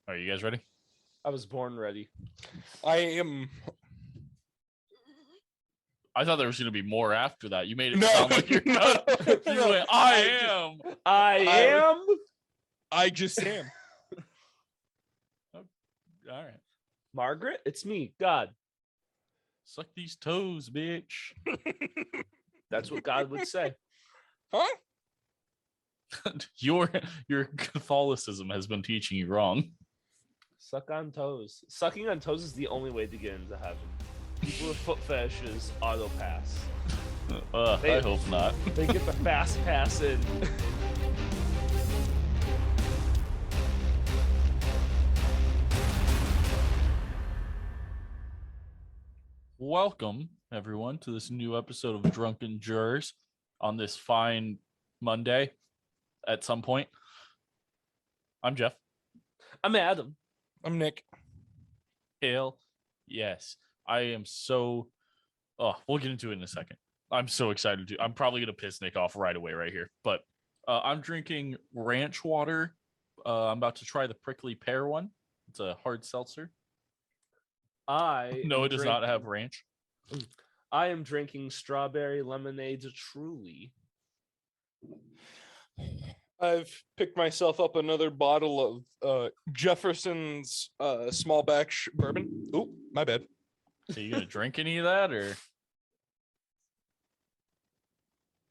Are you guys ready? I was born ready. I am. I thought there was going to be more after that. You made it No, sound like you're not. You no, went, I am. I am. I just am. All right. Margaret, it's me, God. Suck these toes, bitch. That's what God would say. Huh? Your Catholicism has been teaching you wrong. Suck on toes. Sucking on toes is the only way to get into heaven. People with foot fetishes auto pass. I hope not. They get the fast pass in. Welcome, everyone, to this new episode of Drunken Jurors on this fine Monday at some point. I'm Jeff. I'm Adam. I'm Nick. Hail. Yes. I am so... Oh, we'll get into it in a second. I'm so excited to... I'm probably going to piss Nick off right away right here. But I'm drinking ranch water. I'm about to try the prickly pear one. It's a hard seltzer. No, it does not have ranch. I am drinking strawberry lemonade truly. I've picked myself up another bottle of Jefferson's small batch bourbon. Oh, my bad. So you gonna drink any of that, or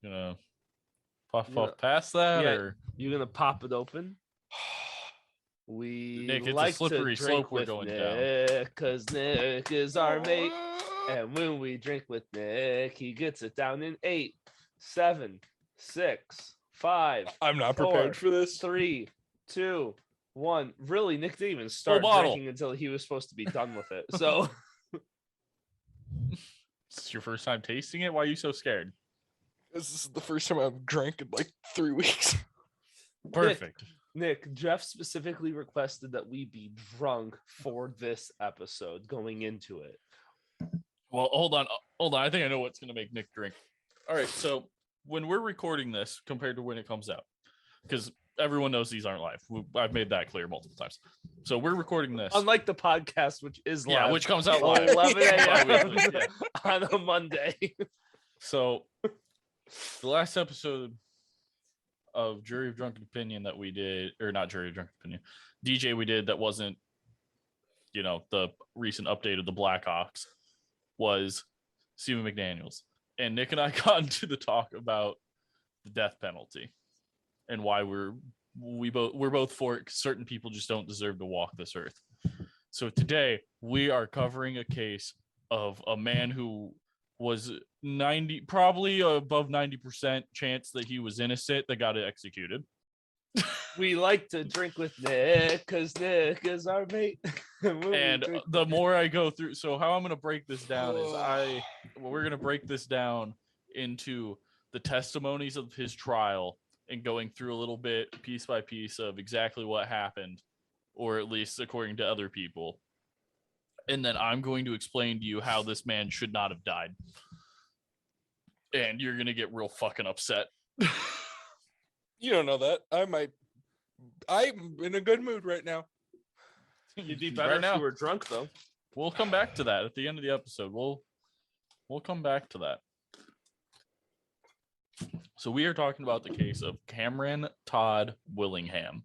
gonna puff past that, or you gonna pop it open? We Nick, it's like a slippery to drink slope we're with going Nick, down. Cause Nick is our mate, and when we drink with Nick, he gets it down in 8, 7, 6, 5. I'm not prepared for this. 3, 2, 1. Really, Nick didn't even start drinking until he was supposed to be done with it. So it's your first time tasting it. Why are you so scared? This is the first time I've drank in like 3 weeks. Perfect. Nick, Jeff specifically requested that we be drunk for this episode going into it. Well, hold on. I think I know what's gonna make Nick drink. All right, so when we're recording this compared to when it comes out, because everyone knows these aren't live. I've made that clear multiple times. So we're recording this. Unlike the podcast, which is live. Yeah, which comes out live. 11 a.m. Bi-weekly, on a Monday. So the last episode of Jury of Drunken Opinion that we did, or not Jury of Drunken Opinion, DJ we did that wasn't, the recent update of the Blackhawks, was Stephen McDaniels. And Nick and I got into the talk about the death penalty and why we're both for it, 'cause certain people just don't deserve to walk this earth. So today we are covering a case of a man who was probably above 90% chance that he was innocent that got executed. We like to drink with Nick because Nick is our mate. And the more I go through, so how I'm going to break this down is we're going to break this down into the testimonies of his trial and going through a little bit piece by piece of exactly what happened, or at least according to other people. And then I'm going to explain to you how this man should not have died. And you're going to get real fucking upset. You don't know that. I'm in a good mood right now. You'd be better if you were drunk, though. We'll come back to that at the end of the episode. We'll come back to that. So we are talking about the case of Cameron Todd Willingham.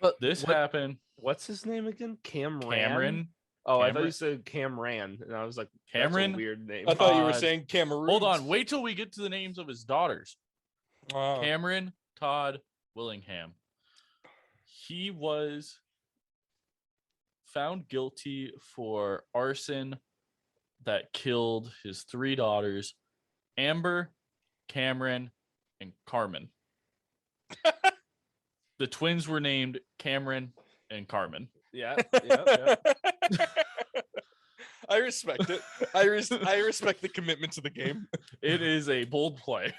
But this happened. What's his name again? Cameron. Oh, I thought you said Camran, and I was like, Cameron. That's a weird name. I thought you were saying Cameroon. Hold on, wait till we get to the names of his daughters. Cameron Todd Willingham. He was found guilty for arson that killed his 3 daughters, Amber, Cameron, and Carmen. The twins were named Cameron and Carmen. Yeah. I respect it. I respect the commitment to the game. It is a bold play.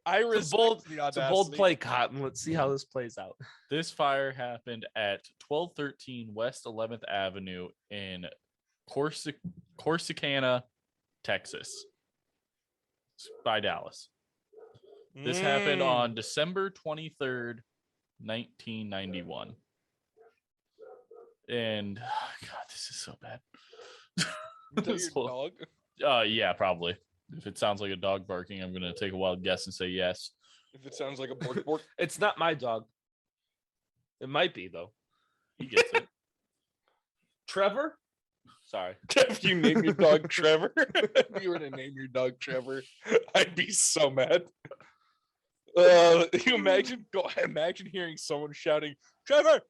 I respect the audacity. It's a bold play, Cotton. Let's see how this plays out. This fire happened at 1213 West 11th Avenue in Corsicana, Texas, by Dallas. This happened on December 23rd, 1991. And God, this is so bad. Is that This your whole- dog? Yeah, probably. If it sounds like a dog barking, I'm gonna take a wild guess and say yes. If it sounds like a bork bork. It's not my dog. It might be though. He gets it. Trevor? Sorry. If you name your dog Trevor, if you were to name your dog Trevor, I'd be so mad. You imagine hearing someone shouting, Trevor,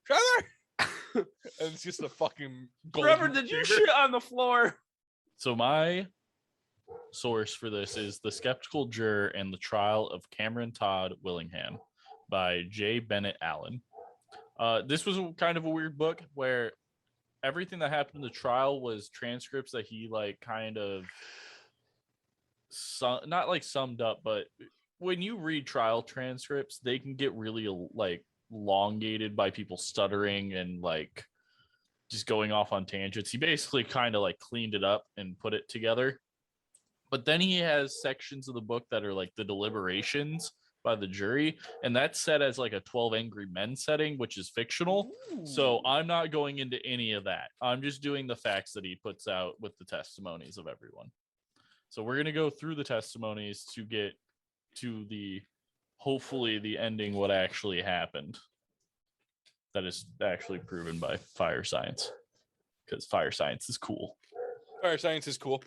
Trevor, and it's just a fucking Trevor, golden did you retriever. shit on the floor? So my source for this is The Skeptical Juror and the Trial of Cameron Todd Willingham by J. Bennett Allen. This was kind of a weird book where everything that happened in the trial was transcripts that he like kind of not like summed up, but when you read trial transcripts, they can get really like elongated by people stuttering and like just going off on tangents. He basically kind of like cleaned it up and put it together. But then he has sections of the book that are like the deliberations by the jury, and that's set as like a 12 Angry Men setting, which is fictional. So I'm not going into any of that. I'm just doing the facts that he puts out with the testimonies of everyone. So we're going to go through the testimonies to get to the hopefully the ending, what actually happened. That is actually proven by fire science, because fire science is cool. Fire science is cool.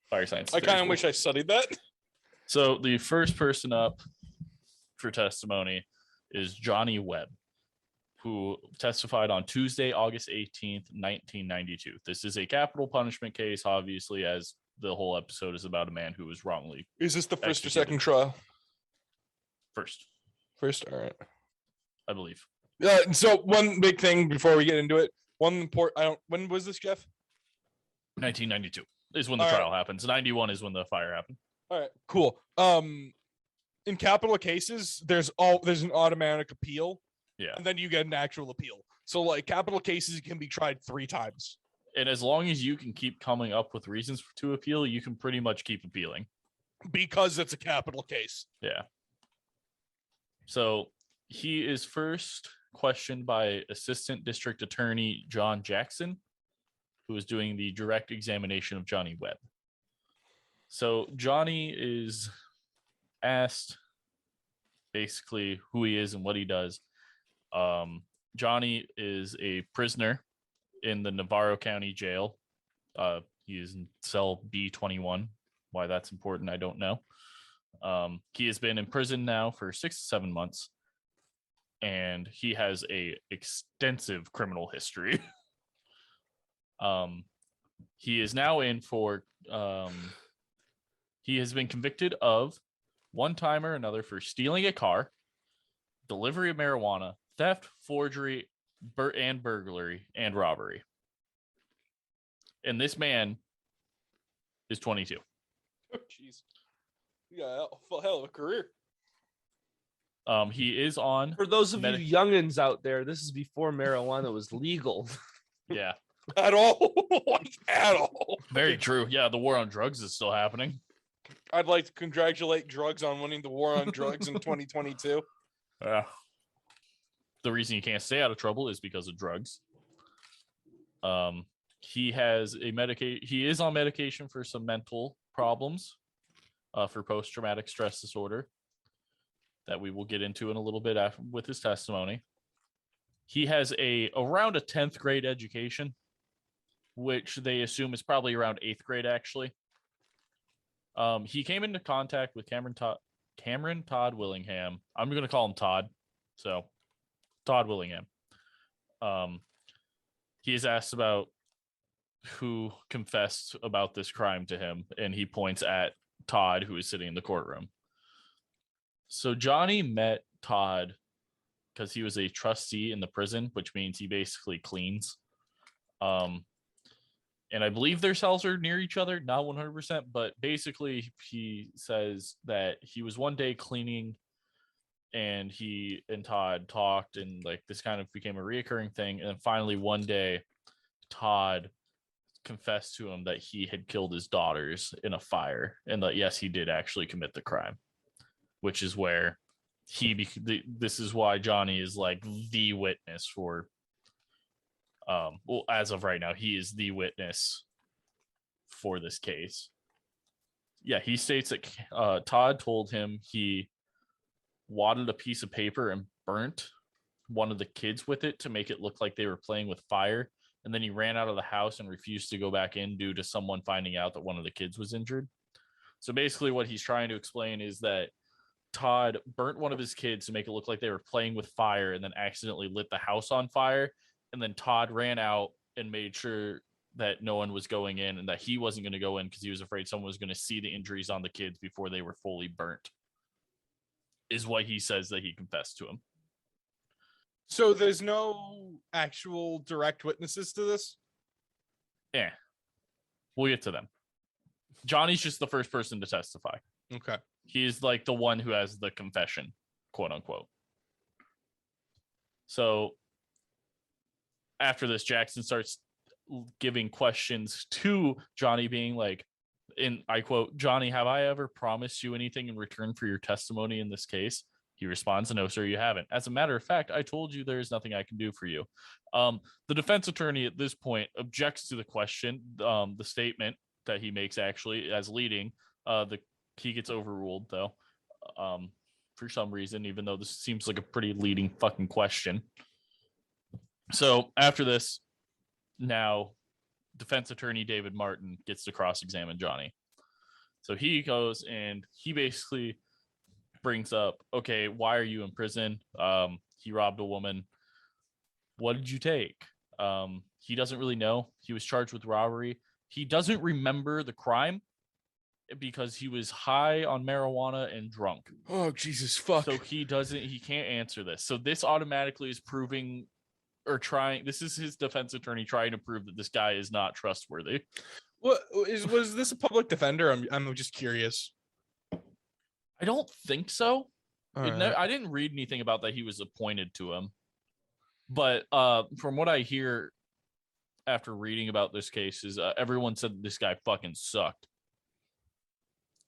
Fire science. I kind of wish I studied that. So the first person up for testimony is Johnny Webb, who testified on Tuesday, August 18th, 1992. This is a capital punishment case, obviously, as the whole episode is about a man who was wrongly Is this the first or executed. second trial? First, All right. I believe. So one big thing before we get into it. When was this, Jeff? 1992 is when the All right. trial happens. 91 is when the fire happened. All right, cool. In capital cases, there's an automatic appeal, Yeah. and then you get an actual appeal. So like capital cases can be tried 3 times. And as long as you can keep coming up with reasons to appeal, you can pretty much keep appealing. Because it's a capital case. Yeah. So he is first questioned by Assistant District Attorney John Jackson, who is doing the direct examination of Johnny Webb. So Johnny is asked basically who he is and what he does. Johnny is a prisoner in the Navarro County Jail. He is in cell B21. Why that's important, I don't know. He has been in prison now for 6 to 7 months, and he has a extensive criminal history. He is now in for he has been convicted of one time or another for stealing a car, delivery of marijuana, theft, forgery, and burglary, and robbery. And this man is 22. Oh, jeez. Yeah, hell of a career. He is on. For those of you youngins out there, this is before marijuana was legal. Yeah. At all. Like, at all. Very true. Yeah, the war on drugs is still happening. I'd like to congratulate drugs on winning the war on drugs in 2022. The reason you can't stay out of trouble is because of drugs. He has he is on medication for some mental problems, for post-traumatic stress disorder that we will get into in a little bit after with his testimony. He has around a 10th grade education, which they assume is probably around 8th grade, actually. He came into contact with Cameron Todd Willingham. I'm going to call him Todd. So Todd Willingham. He is asked about who confessed about this crime to him, and he points at Todd, who is sitting in the courtroom. So Johnny met Todd because he was a trustee in the prison, which means he basically cleans. And I believe their cells are near each other, not 100%, but basically he says that he was one day cleaning and he and Todd talked, and like this kind of became a reoccurring thing. And then finally one day, Todd confessed to him that he had killed his daughters in a fire, and that yes, he did actually commit the crime, which is where this is why Johnny is like the witness for Well, as of right now, he is the witness for this case. Yeah, he states that Todd told him he wadded a piece of paper and burnt one of the kids with it to make it look like they were playing with fire. And then he ran out of the house and refused to go back in due to someone finding out that one of the kids was injured. So basically what he's trying to explain is that Todd burnt one of his kids to make it look like they were playing with fire and then accidentally lit the house on fire. And then Todd ran out and made sure that no one was going in and that he wasn't going to go in because he was afraid someone was going to see the injuries on the kids before they were fully burnt, is what he says that he confessed to him. So there's no actual direct witnesses to this? Yeah. We'll get to them. Johnny's just the first person to testify. Okay. He's like the one who has the confession, quote unquote. So after this, Jackson starts giving questions to Johnny, being like, I quote, "Johnny, have I ever promised you anything in return for your testimony in this case?" He responds, "No, sir, you haven't. As a matter of fact, I told you there is nothing I can do for you." The defense attorney at this point objects to the question, the statement that he makes actually as leading. He gets overruled though, for some reason, even though this seems like a pretty leading fucking question. So after this, now defense attorney David Martin gets to cross-examine Johnny. So he goes and he basically brings up, okay, why are you in prison? He robbed a woman. What did you take? He doesn't really know. He was charged with robbery. He doesn't remember the crime because he was high on marijuana and drunk. Oh, Jesus, fuck. So he can't answer this. So this automatically is proving this is his defense attorney trying to prove that this guy is not trustworthy. Was this a public defender? I'm just curious. I don't think so. Right. I didn't read anything about that he was appointed to him. But from what I hear after reading about this case is everyone said this guy fucking sucked.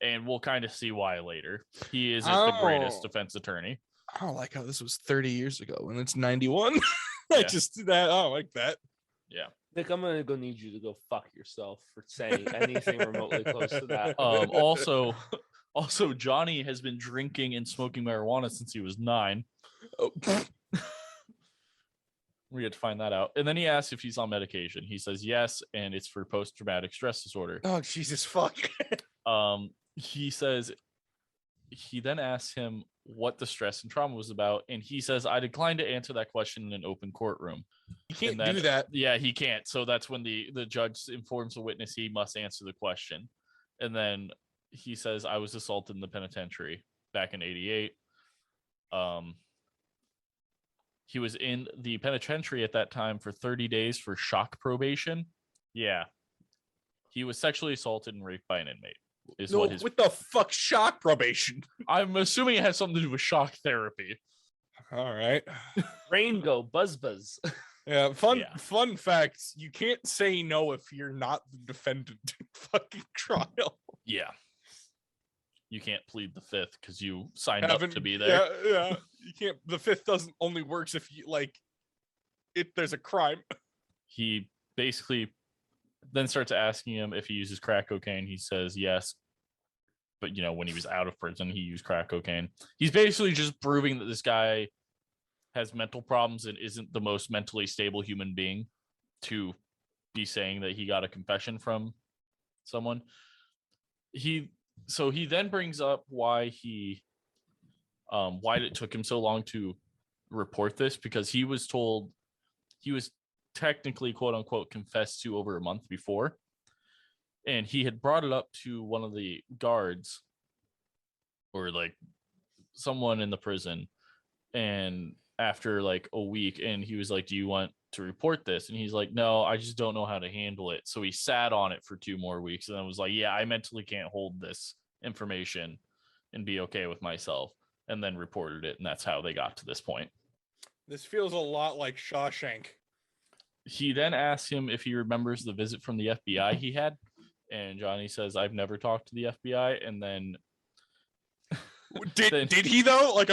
And we'll kind of see why later. He isn't the greatest defense attorney. I don't like how this was 30 years ago and it's 91. Yeah. I don't like that. Yeah. Nick, I'm gonna go need you to go fuck yourself for saying anything remotely close to that. Also, Johnny has been drinking and smoking marijuana since he was 9. Oh. We had to find that out. And then he asks if he's on medication. He says yes, and it's for post-traumatic stress disorder. Oh, Jesus, fuck. He says, he then asks him what the stress and trauma was about, and he says, I declined to answer that question in an open courtroom. You can't do that. Yeah, he can't. So that's when the judge informs the witness he must answer the question. And then he says, I was assaulted in the penitentiary back in 88. He was in the penitentiary at that time for 30 days for shock probation. Yeah. He was sexually assaulted and raped by an inmate. What the fuck, shock probation? I'm assuming it has something to do with shock therapy. All right. Rainbow buzz. Yeah, fun facts. You can't say no if you're not the defendant in fucking trial. Yeah. You can't plead the fifth because you signed up to be there. Yeah. You can't. The fifth doesn't only works if you there's a crime. He basically then starts asking him if he uses crack cocaine. He says yes. But, when he was out of prison, he used crack cocaine. He's basically just proving that this guy has mental problems and isn't the most mentally stable human being to be saying that he got a confession from someone. So he then brings up why it took him so long to report this, because he was told he was technically, quote unquote, confessed to over a month before. And he had brought it up to one of the guards or someone in the prison. And after a week, and he was like, do you want to report this? And he's like, no, I just don't know how to handle it. So he sat on it for 2 more weeks and then was like, yeah, I mentally can't hold this information and be okay with myself, and then reported it. And that's how they got to this point. This feels a lot like Shawshank. He then asks him if he remembers the visit from the FBI he had. And Johnny says, I've never talked to the FBI. And then did he though?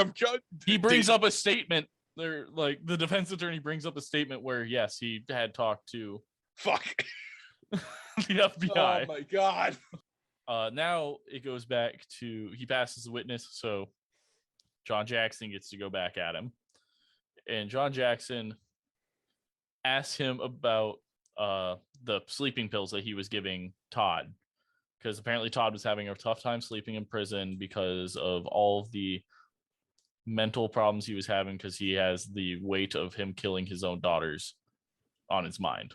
He brings up a statement they're like the defense attorney brings up a statement where yes, he had talked to Fuck. the FBI. Oh my god. Now it goes back to he passes the witness, so John Jackson gets to go back at him, and John Jackson asks him about the sleeping pills that he was giving Todd, because apparently Todd was having a tough time sleeping in prison because of all of the mental problems he was having, because he has the weight of him killing his own daughters on his mind.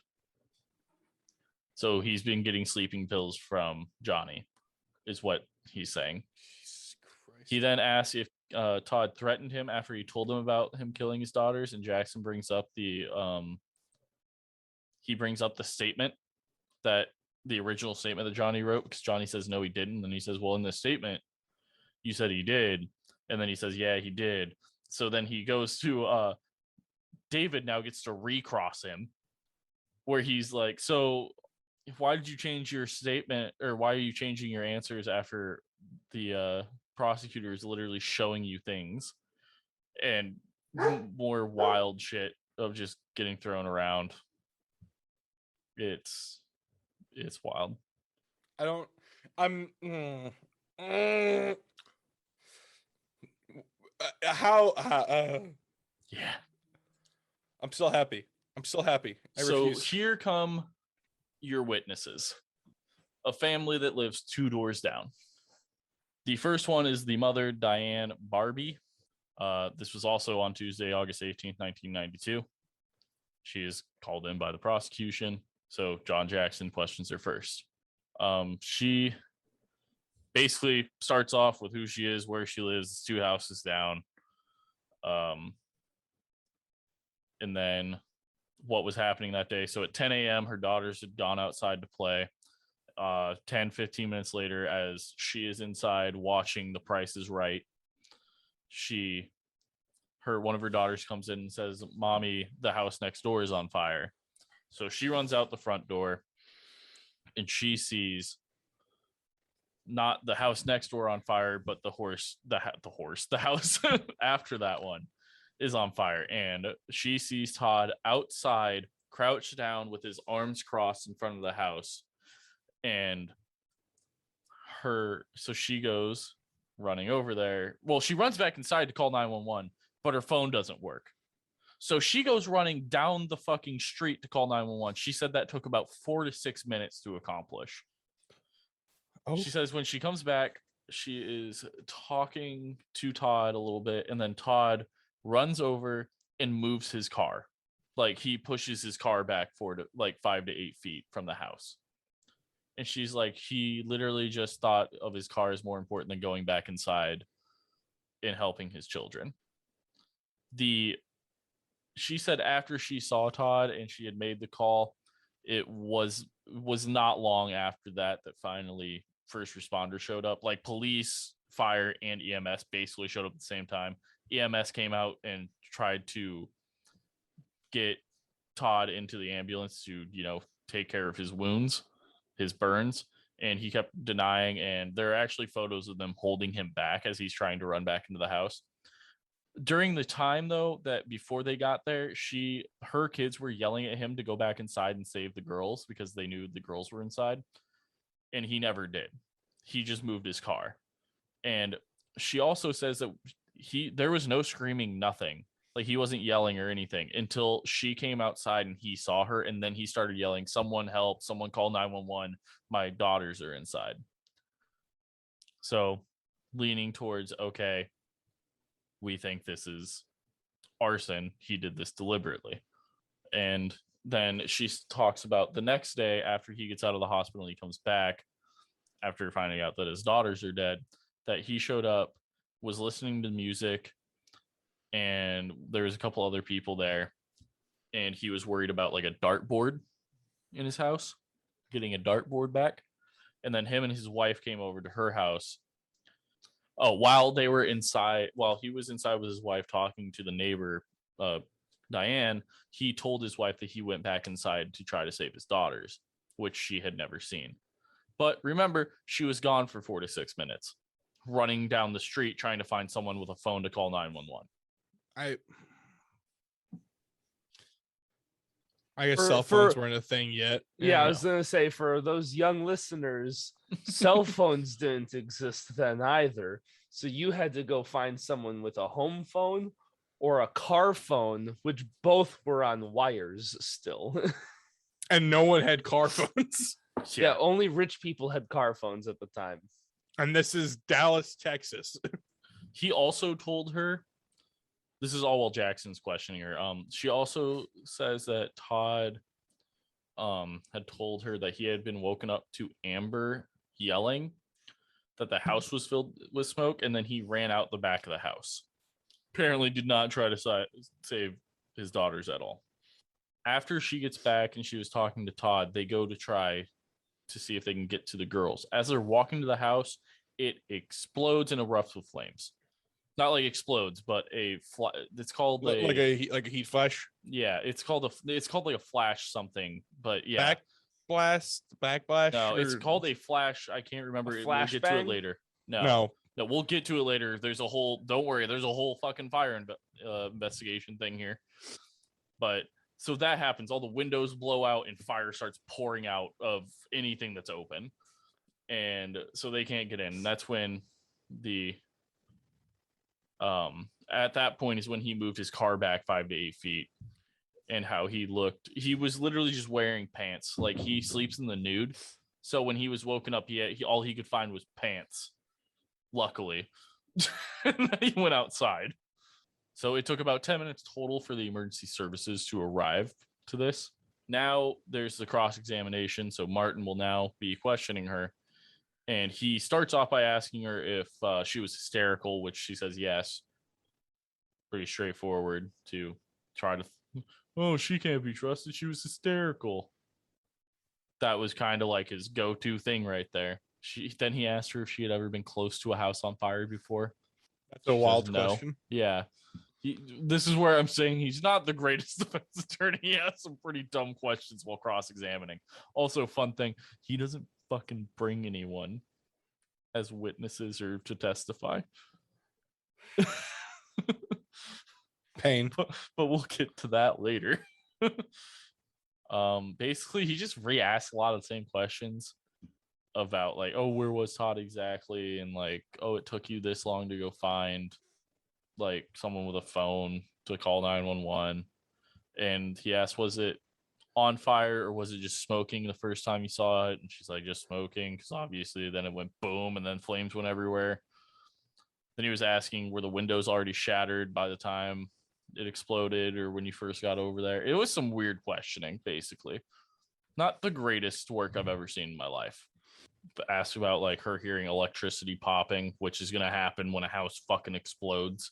So he's been getting sleeping pills from Johnny, is what he's saying. Jesus Christ. He then asks if Todd threatened him after he told him about him killing his daughters, and Jackson brings up the statement, that the original statement that Johnny wrote, because Johnny says no, he didn't. And he says, well, in this statement, you said he did. And then he says, yeah, he did. So then he goes to David now gets to recross him, where he's like, so why did you change your statement, or why are you changing your answers after the prosecutor is literally showing you things, and more wild shit of just getting thrown around. It's wild. Yeah. I'm still happy. I refuse. Here come your witnesses. A family that lives 2 doors down. The first one is the mother, Diane Barbie. This was also on Tuesday, August 18th, 1992. She is called in by the prosecution, so John Jackson questions her first. She basically starts off with who she is, where she lives, 2 houses down, and then what was happening that day. So at 10 a.m., her daughters had gone outside to play. 10-15 minutes later, as she is inside watching The Price is Right, one of her daughters comes in and says, "Mommy, the house next door is on fire." So she runs out the front door, and she sees not the house next door on fire, but the house after that one is on fire. And she sees Todd outside, crouched down with his arms crossed in front of the house. And so she goes running over there. Well, she runs back inside to call 911, but her phone doesn't work. So she goes running down the fucking street to call 911. She said that took about 4 to 6 minutes to accomplish. Oh. She says when she comes back, she is talking to Todd a little bit, and then Todd runs over and moves his car. Like, he pushes his car back 5 to 8 feet from the house. And she's like, he literally just thought of his car as more important than going back inside and helping his children. She said after she saw Todd and she had made the call, it was not long after that finally first responders showed up. Like, police, fire, and EMS basically showed up at the same time. EMS came out and tried to get Todd into the ambulance to, take care of his wounds, his burns, and he kept denying. And there are actually photos of them holding him back as he's trying to run back into the house. During the time, though, that before they got there, her kids were yelling at him to go back inside and save the girls because they knew the girls were inside, and he never did. He just moved his car. And she also says that there was no screaming, nothing. Like, he wasn't yelling or anything until she came outside and he saw her, and then he started yelling, "Someone help, someone call 911, my daughters are inside." So, leaning towards, okay, we think this is arson. He did this deliberately. And then she talks about the next day after he gets out of the hospital, he comes back after finding out that his daughters are dead, that he showed up, was listening to music, and there was a couple other people there, and he was worried about like a dartboard in his house, getting a dartboard back. And then him and his wife came over to her house. Oh, while he was inside with his wife talking to the neighbor, Diane, he told his wife that he went back inside to try to save his daughters, which she had never seen. But remember, she was gone for 4 to 6 minutes, running down the street trying to find someone with a phone to call 911. I guess For- cell phones for- weren't a thing yet. Yeah, I was gonna say for those young listeners, cell phones didn't exist then either. So you had to go find someone with a home phone or a car phone, which both were on wires still. And no one had car phones. Yeah, only rich people had car phones at the time. And this is Dallas, Texas. He also told her, this is all while Jackson's questioning her. She also says that Todd had told her that he had been woken up to Amber yelling that the house was filled with smoke, and then he ran out the back of the house. Apparently did not try to save his daughters at all. After she gets back and she was talking to Todd, they go to try to see if they can get to the girls. As they're walking to the house, it explodes and erupts with flames. Not like explodes, but it's called like a heat flash. Yeah, it's called like a flash something, but yeah. Backblast. No, it's called a flash. I can't remember. We'll get to it later. No, we'll get to it later. There's a whole. Don't worry. There's a whole fucking fire investigation thing here. But so that happens. All the windows blow out and fire starts pouring out of anything that's open, and so they can't get in. That's when at that point is when he moved his car back 5 to 8 feet. And how he looked, he was literally just wearing pants. Like he sleeps in the nude. So when he was woken up, all he could find was pants. Luckily, and then he went outside. So it took about 10 minutes total for the emergency services to arrive to this. Now there's the cross-examination. So Martin will now be questioning her, and he starts off by asking her if she was hysterical, which she says yes. Pretty straightforward to try to. Oh, she can't be trusted. She was hysterical. That was kind of like his go-to thing right there. Then he asked her if she had ever been close to a house on fire before. That's a wild question. Yeah. This is where I'm saying he's not the greatest defense attorney. He has some pretty dumb questions while cross-examining. Also, fun thing, he doesn't fucking bring anyone as witnesses or to testify. Pain. But we'll get to that later. Basically he just re-asked a lot of the same questions about like, oh, where was Todd exactly, and like, oh, it took you this long to go find like someone with a phone to call 911. And he asked, was it on fire or was it just smoking the first time you saw it? And she's like, just smoking, because obviously then it went boom and then flames went everywhere. Then he was asking, were the windows already shattered by the time it exploded or when you first got over there? It was some weird questioning, basically. Not the greatest work I've ever seen in my life. But asked about like her hearing electricity popping, which is gonna happen when a house fucking explodes.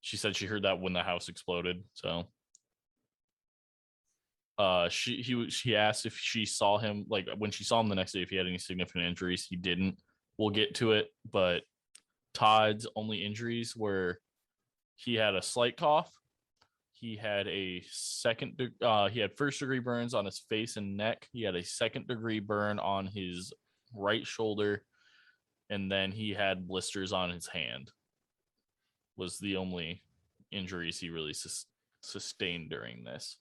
She said she heard that when the house exploded. So she asked if she saw him, like when she saw him the next day, if he had any significant injuries. He didn't. We'll get to it, but Todd's only injuries were he had a slight cough. He had he had first-degree burns on his face and neck. He had a second-degree burn on his right shoulder, and then he had blisters on his hand. Was the only injuries he really sustained during this.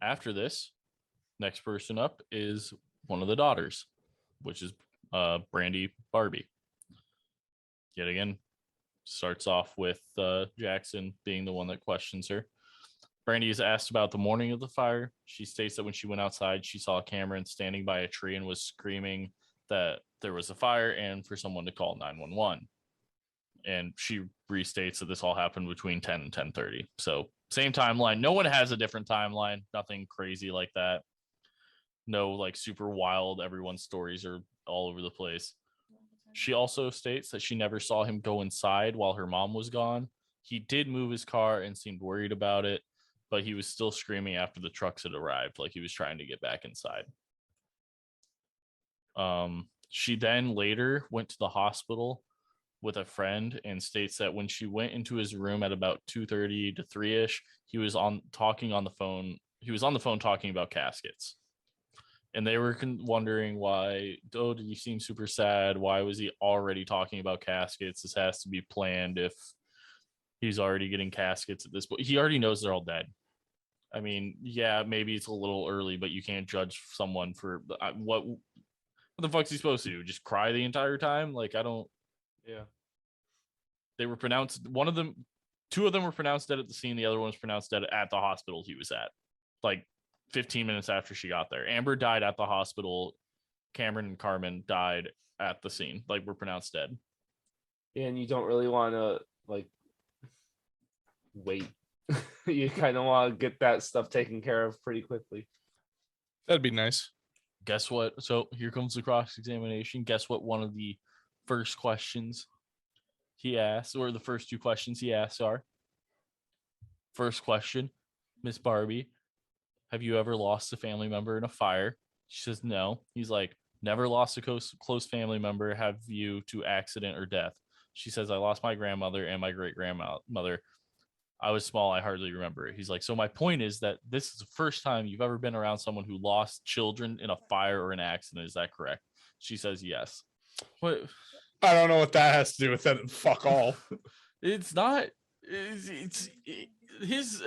After this, next person up is one of the daughters, which is Brandy Barbie. Yet again, starts off with Jackson being the one that questions her. Brandy is asked about the morning of the fire. She states that when she went outside, she saw Cameron standing by a tree and was screaming that there was a fire and for someone to call 911. And she restates that this all happened between 10 and 10:30. So same timeline. No one has a different timeline. Nothing crazy like that. No like super wild. Everyone's stories are all over the place. She also states that she never saw him go inside while her mom was gone. He did move his car and seemed worried about it, but he was still screaming after the trucks had arrived, like he was trying to get back inside. She then later went to the hospital with a friend and states that when she went into his room at about 2:30 to 3ish, he was on the phone. He was on the phone talking about caskets. And they were wondering why, oh, did he seem super sad? Why was he already talking about caskets? This has to be planned if he's already getting caskets at this point. He already knows they're all dead. I mean, yeah, maybe it's a little early, but you can't judge someone for what the fuck's he supposed to do? Just cry the entire time? Like, I don't. Yeah. They were pronounced. Two of them were pronounced dead at the scene. The other one was pronounced dead at the hospital he was at, like 15 minutes after she got there. Amber died at the hospital. Cameron and Carmen died at the scene. Like, were pronounced dead. And you don't really want to like wait. You kind of want to get that stuff taken care of pretty quickly. That'd be nice. Guess what? So here comes the cross-examination. Guess what? One of the first questions he asked, or the first two questions he asked are: first question, Miss Barbie, have you ever lost a family member in a fire? She says no. He's like, never lost a close family member. Have you to accident or death? She says, I lost my grandmother and my great grandmother. I was small. I hardly remember it. He's like, so my point is that this is the first time you've ever been around someone who lost children in a fire or an accident. Is that correct? She says yes. What? I don't know what that has to do with it. Fuck all. It's not. It's his.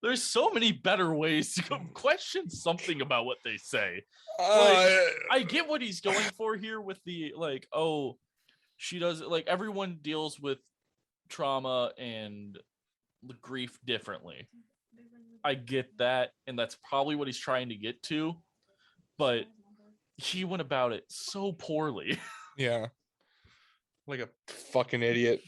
There's so many better ways to question something about what they say. I get what he's going for here with the like, oh, she does like everyone deals with trauma and the grief differently. I get that, and that's probably what he's trying to get to, but he went about it so poorly. Yeah. Like a fucking idiot.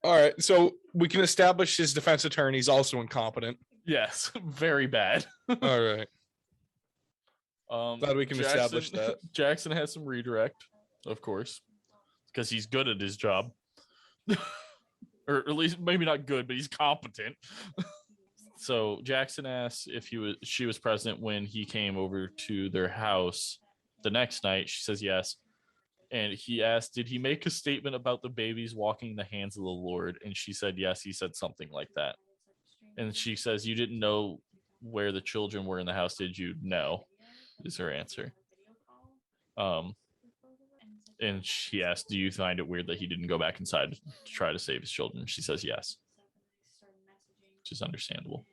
All right, so we can establish his defense attorney is also incompetent. Yes, very bad. All right. Glad we can Jackson, establish that. Jackson has some redirect, of course, because he's good at his job. Or at least maybe not good, but he's competent. So Jackson asks if she was present when he came over to their house the next night. She says yes. And he asked, did he make a statement about the babies walking the hands of the Lord? And she said yes, he said something like that. And she says, you didn't know where the children were in the house, did you? No, is her answer. And she asked, do you find it weird that he didn't go back inside to try to save his children? She says yes, which is understandable.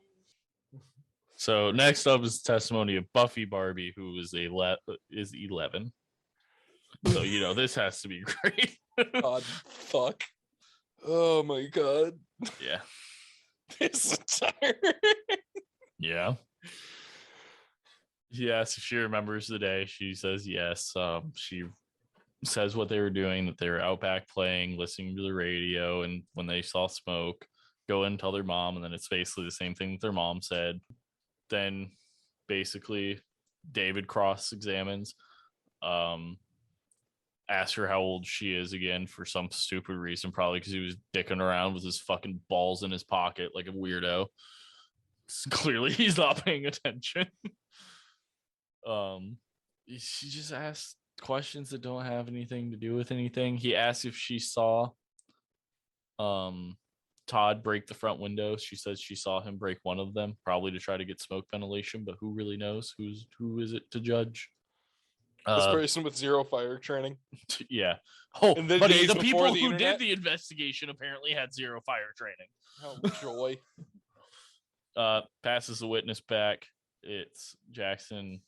So next up is testimony of Buffy Barbie, who is 11. So, this has to be great. God, fuck. Oh my god. Yeah. This entire. Yeah. He asks if she remembers the day. She says yes. She says what they were doing, that they were out back playing, listening to the radio, and when they saw smoke, go in and tell their mom, and then it's basically the same thing that their mom said. Then basically David cross-examines, asks her how old she is again for some stupid reason, probably because he was dicking around with his fucking balls in his pocket like a weirdo. Clearly he's not paying attention. She just asked questions that don't have anything to do with anything. He asked if she saw Todd break the front window. She says she saw him break one of them, probably to try to get smoke ventilation, but who really knows? Who is it to judge? This person with zero fire training. Yeah. Oh, and the but days the before people the who internet? did the investigation apparently had zero fire training. Oh, joy. Passes the witness back. It's Jackson.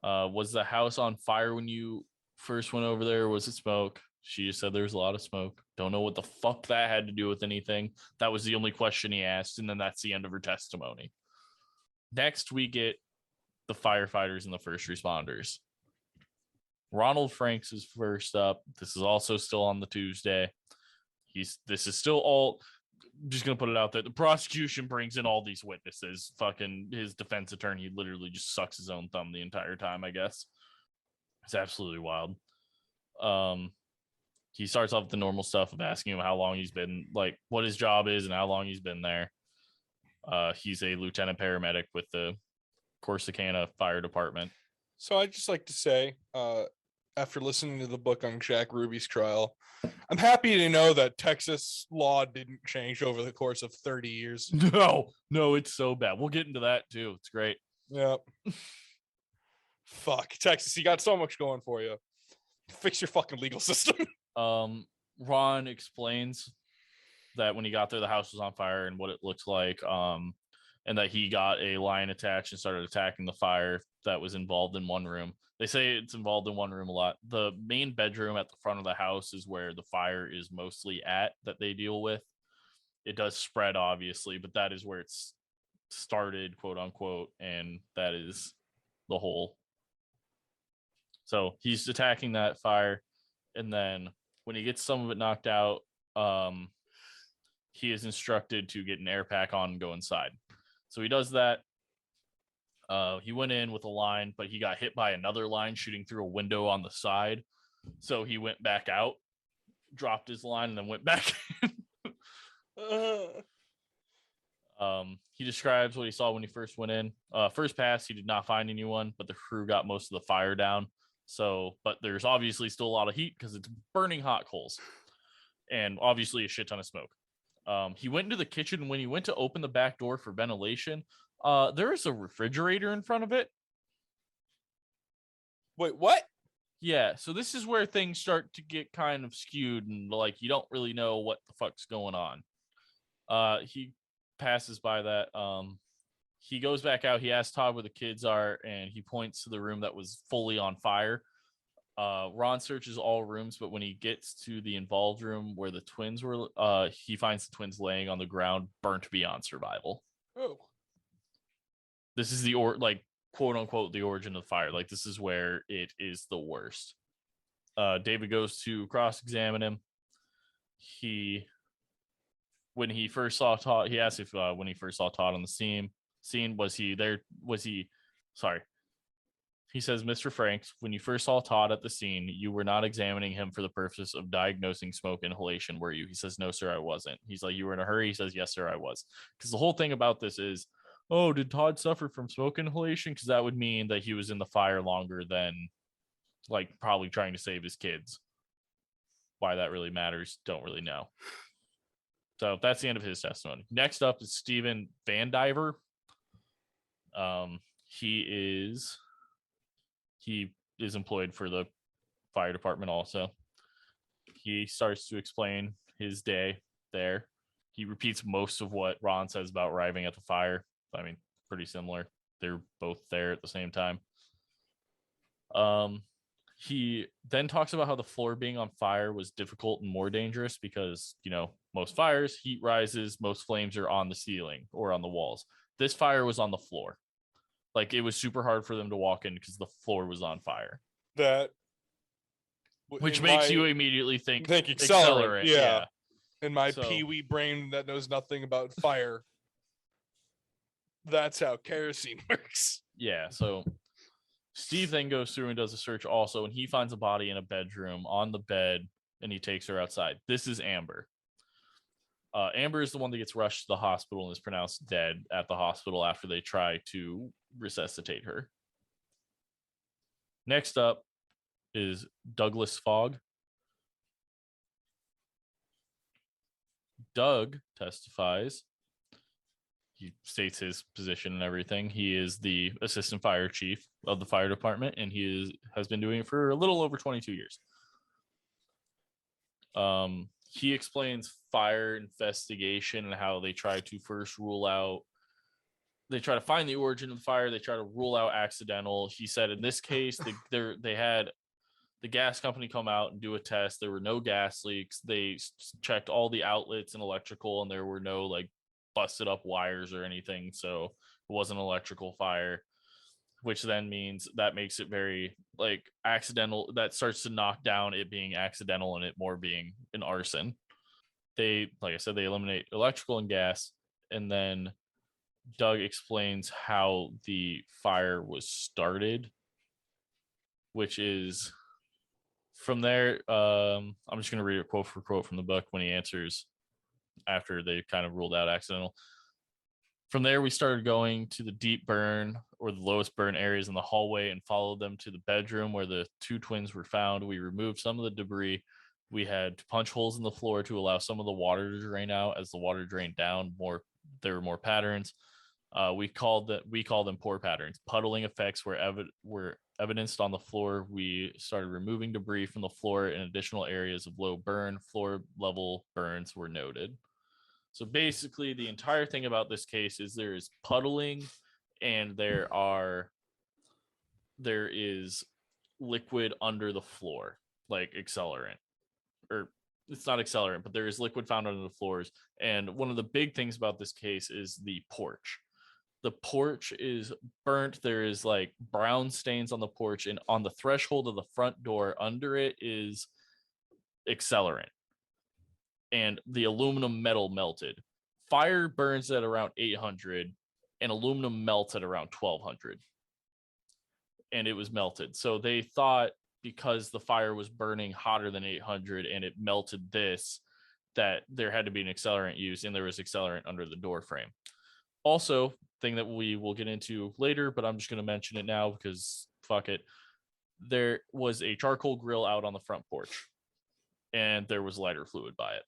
Was the house on fire when you first went over there, or was it smoke? She just said there was a lot of smoke. Don't know what the fuck that had to do with anything. That was the only question he asked, and then that's the end of her testimony. Next, we get the firefighters and the first responders. Ronald Franks is first up. This is also still on the Tuesday. This is still all. I'm just gonna put it out there. The prosecution brings in all these witnesses. Fucking his defense attorney literally just sucks his own thumb the entire time, I guess. It's absolutely wild. He starts off with the normal stuff of asking him how long he's been, like what his job is and how long he's been there. He's a lieutenant paramedic with the Corsicana Fire Department. So I'd just like to say, after listening to the book on Jack Ruby's trial, I'm happy to know that Texas law didn't change over the course of 30 years. No, it's so bad. We'll get into that too. It's great. Yep. Fuck, Texas, you got so much going for you. Fix your fucking legal system. Ron explains that when he got there, the house was on fire and what it looked like. and that he got a line attached and started attacking the fire that was involved in one room. They say it's involved in one room a lot. The main bedroom at the front of the house is where the fire is mostly at that they deal with. It does spread, obviously, but that is where it's started, quote unquote, and that is the whole. So he's attacking that fire, and then when he gets some of it knocked out, he is instructed to get an air pack on and go inside. So he does that. He went in with a line, but he got hit by another line shooting through a window on the side. So he went back out, dropped his line, and then went back in. He describes what he saw when he first went in. First pass, he did not find anyone, but the crew got most of the fire down. So, but there's obviously still a lot of heat because it's burning hot coals, and obviously a shit ton of smoke. He went into the kitchen. When he went to open the back door for ventilation, there is a refrigerator in front of it. Wait, what? Yeah, so this is where things start to get kind of skewed, and like you don't really know what the fuck's going on. He passes by that. He goes back out. He asks Todd where the kids are, and he points to the room that was fully on fire. Ron searches all rooms, but when he gets to the involved room where the twins were, he finds the twins laying on the ground, burnt beyond survival. Oh. This is quote unquote the origin of the fire. Like this is where it is the worst. David goes to cross-examine him. When he first saw Todd, he asked if when he first saw Todd on the scene, was he there? He says, Mr. Franks, when you first saw Todd at the scene, you were not examining him for the purpose of diagnosing smoke inhalation, were you? He says, no, sir, I wasn't. He's like, you were in a hurry? He says, yes, sir, I was. Because the whole thing about this is, oh, did Todd suffer from smoke inhalation? Because that would mean that he was in the fire longer than, like, probably trying to save his kids. Why that really matters, don't really know. So that's the end of his testimony. Next up is Stephen Van Diver. He is employed for the fire department also. He starts to explain his day there. He repeats most of what Ron says about arriving at the fire. I mean, pretty similar. They're both there at the same time. He then talks about how the floor being on fire was difficult and more dangerous because, most fires, heat rises, most flames are on the ceiling or on the walls. This fire was on the floor. Like, it was super hard for them to walk in because the floor was on fire. Which makes you immediately think accelerate. Yeah. In my peewee brain that knows nothing about fire, that's how kerosene works. Yeah, so Steve then goes through and does a search also, and he finds a body in a bedroom on the bed, and he takes her outside. This is Amber. Amber is the one that gets rushed to the hospital and is pronounced dead at the hospital after they try to resuscitate her. Next up is Douglas Fogg. Doug testifies. He states his position and everything. He is the assistant fire chief of the fire department, and he has been doing it for a little over 22 years. He explains fire investigation and how they try to first they try to find the origin of the fire. They try to rule out accidental. He said in this case, they had the gas company come out and do a test. There were no gas leaks. They checked all the outlets and electrical, and there were no busted up wires or anything. So it wasn't an electrical fire, which then makes it very accidental. That starts to knock down it being accidental and it more being an arson. They, like I said, they eliminate electrical and gas, and then Doug explains how the fire was started, which is from there. I'm just going to read a quote for quote from the book when he answers after they kind of ruled out accidental. From there, we started going to the deep burn or the lowest burn areas in the hallway and followed them to the bedroom where the two twins were found. We removed some of the debris. We had to punch holes in the floor to allow some of the water to drain out. As the water drained down, there were more patterns. We called them pour patterns. Puddling effects were evidenced on the floor. We started removing debris from the floor, and additional areas of low burn floor level burns were noted. So basically, the entire thing about this case is there is puddling, and there is liquid under the floor, like accelerant, or it's not accelerant, but there is liquid found under the floors. And one of the big things about this case is the porch. The porch is burnt. There is like brown stains on the porch, and on the threshold of the front door under it is accelerant, and the aluminum metal melted. Fire burns at around 800, and aluminum melts at around 1200, and it was melted. So they thought, because the fire was burning hotter than 800 and it melted this, that there had to be an accelerant used, and there was accelerant under the door frame. Also, thing that we will get into later, but I'm just going to mention it now because fuck it. There was a charcoal grill out on the front porch, and there was lighter fluid by it.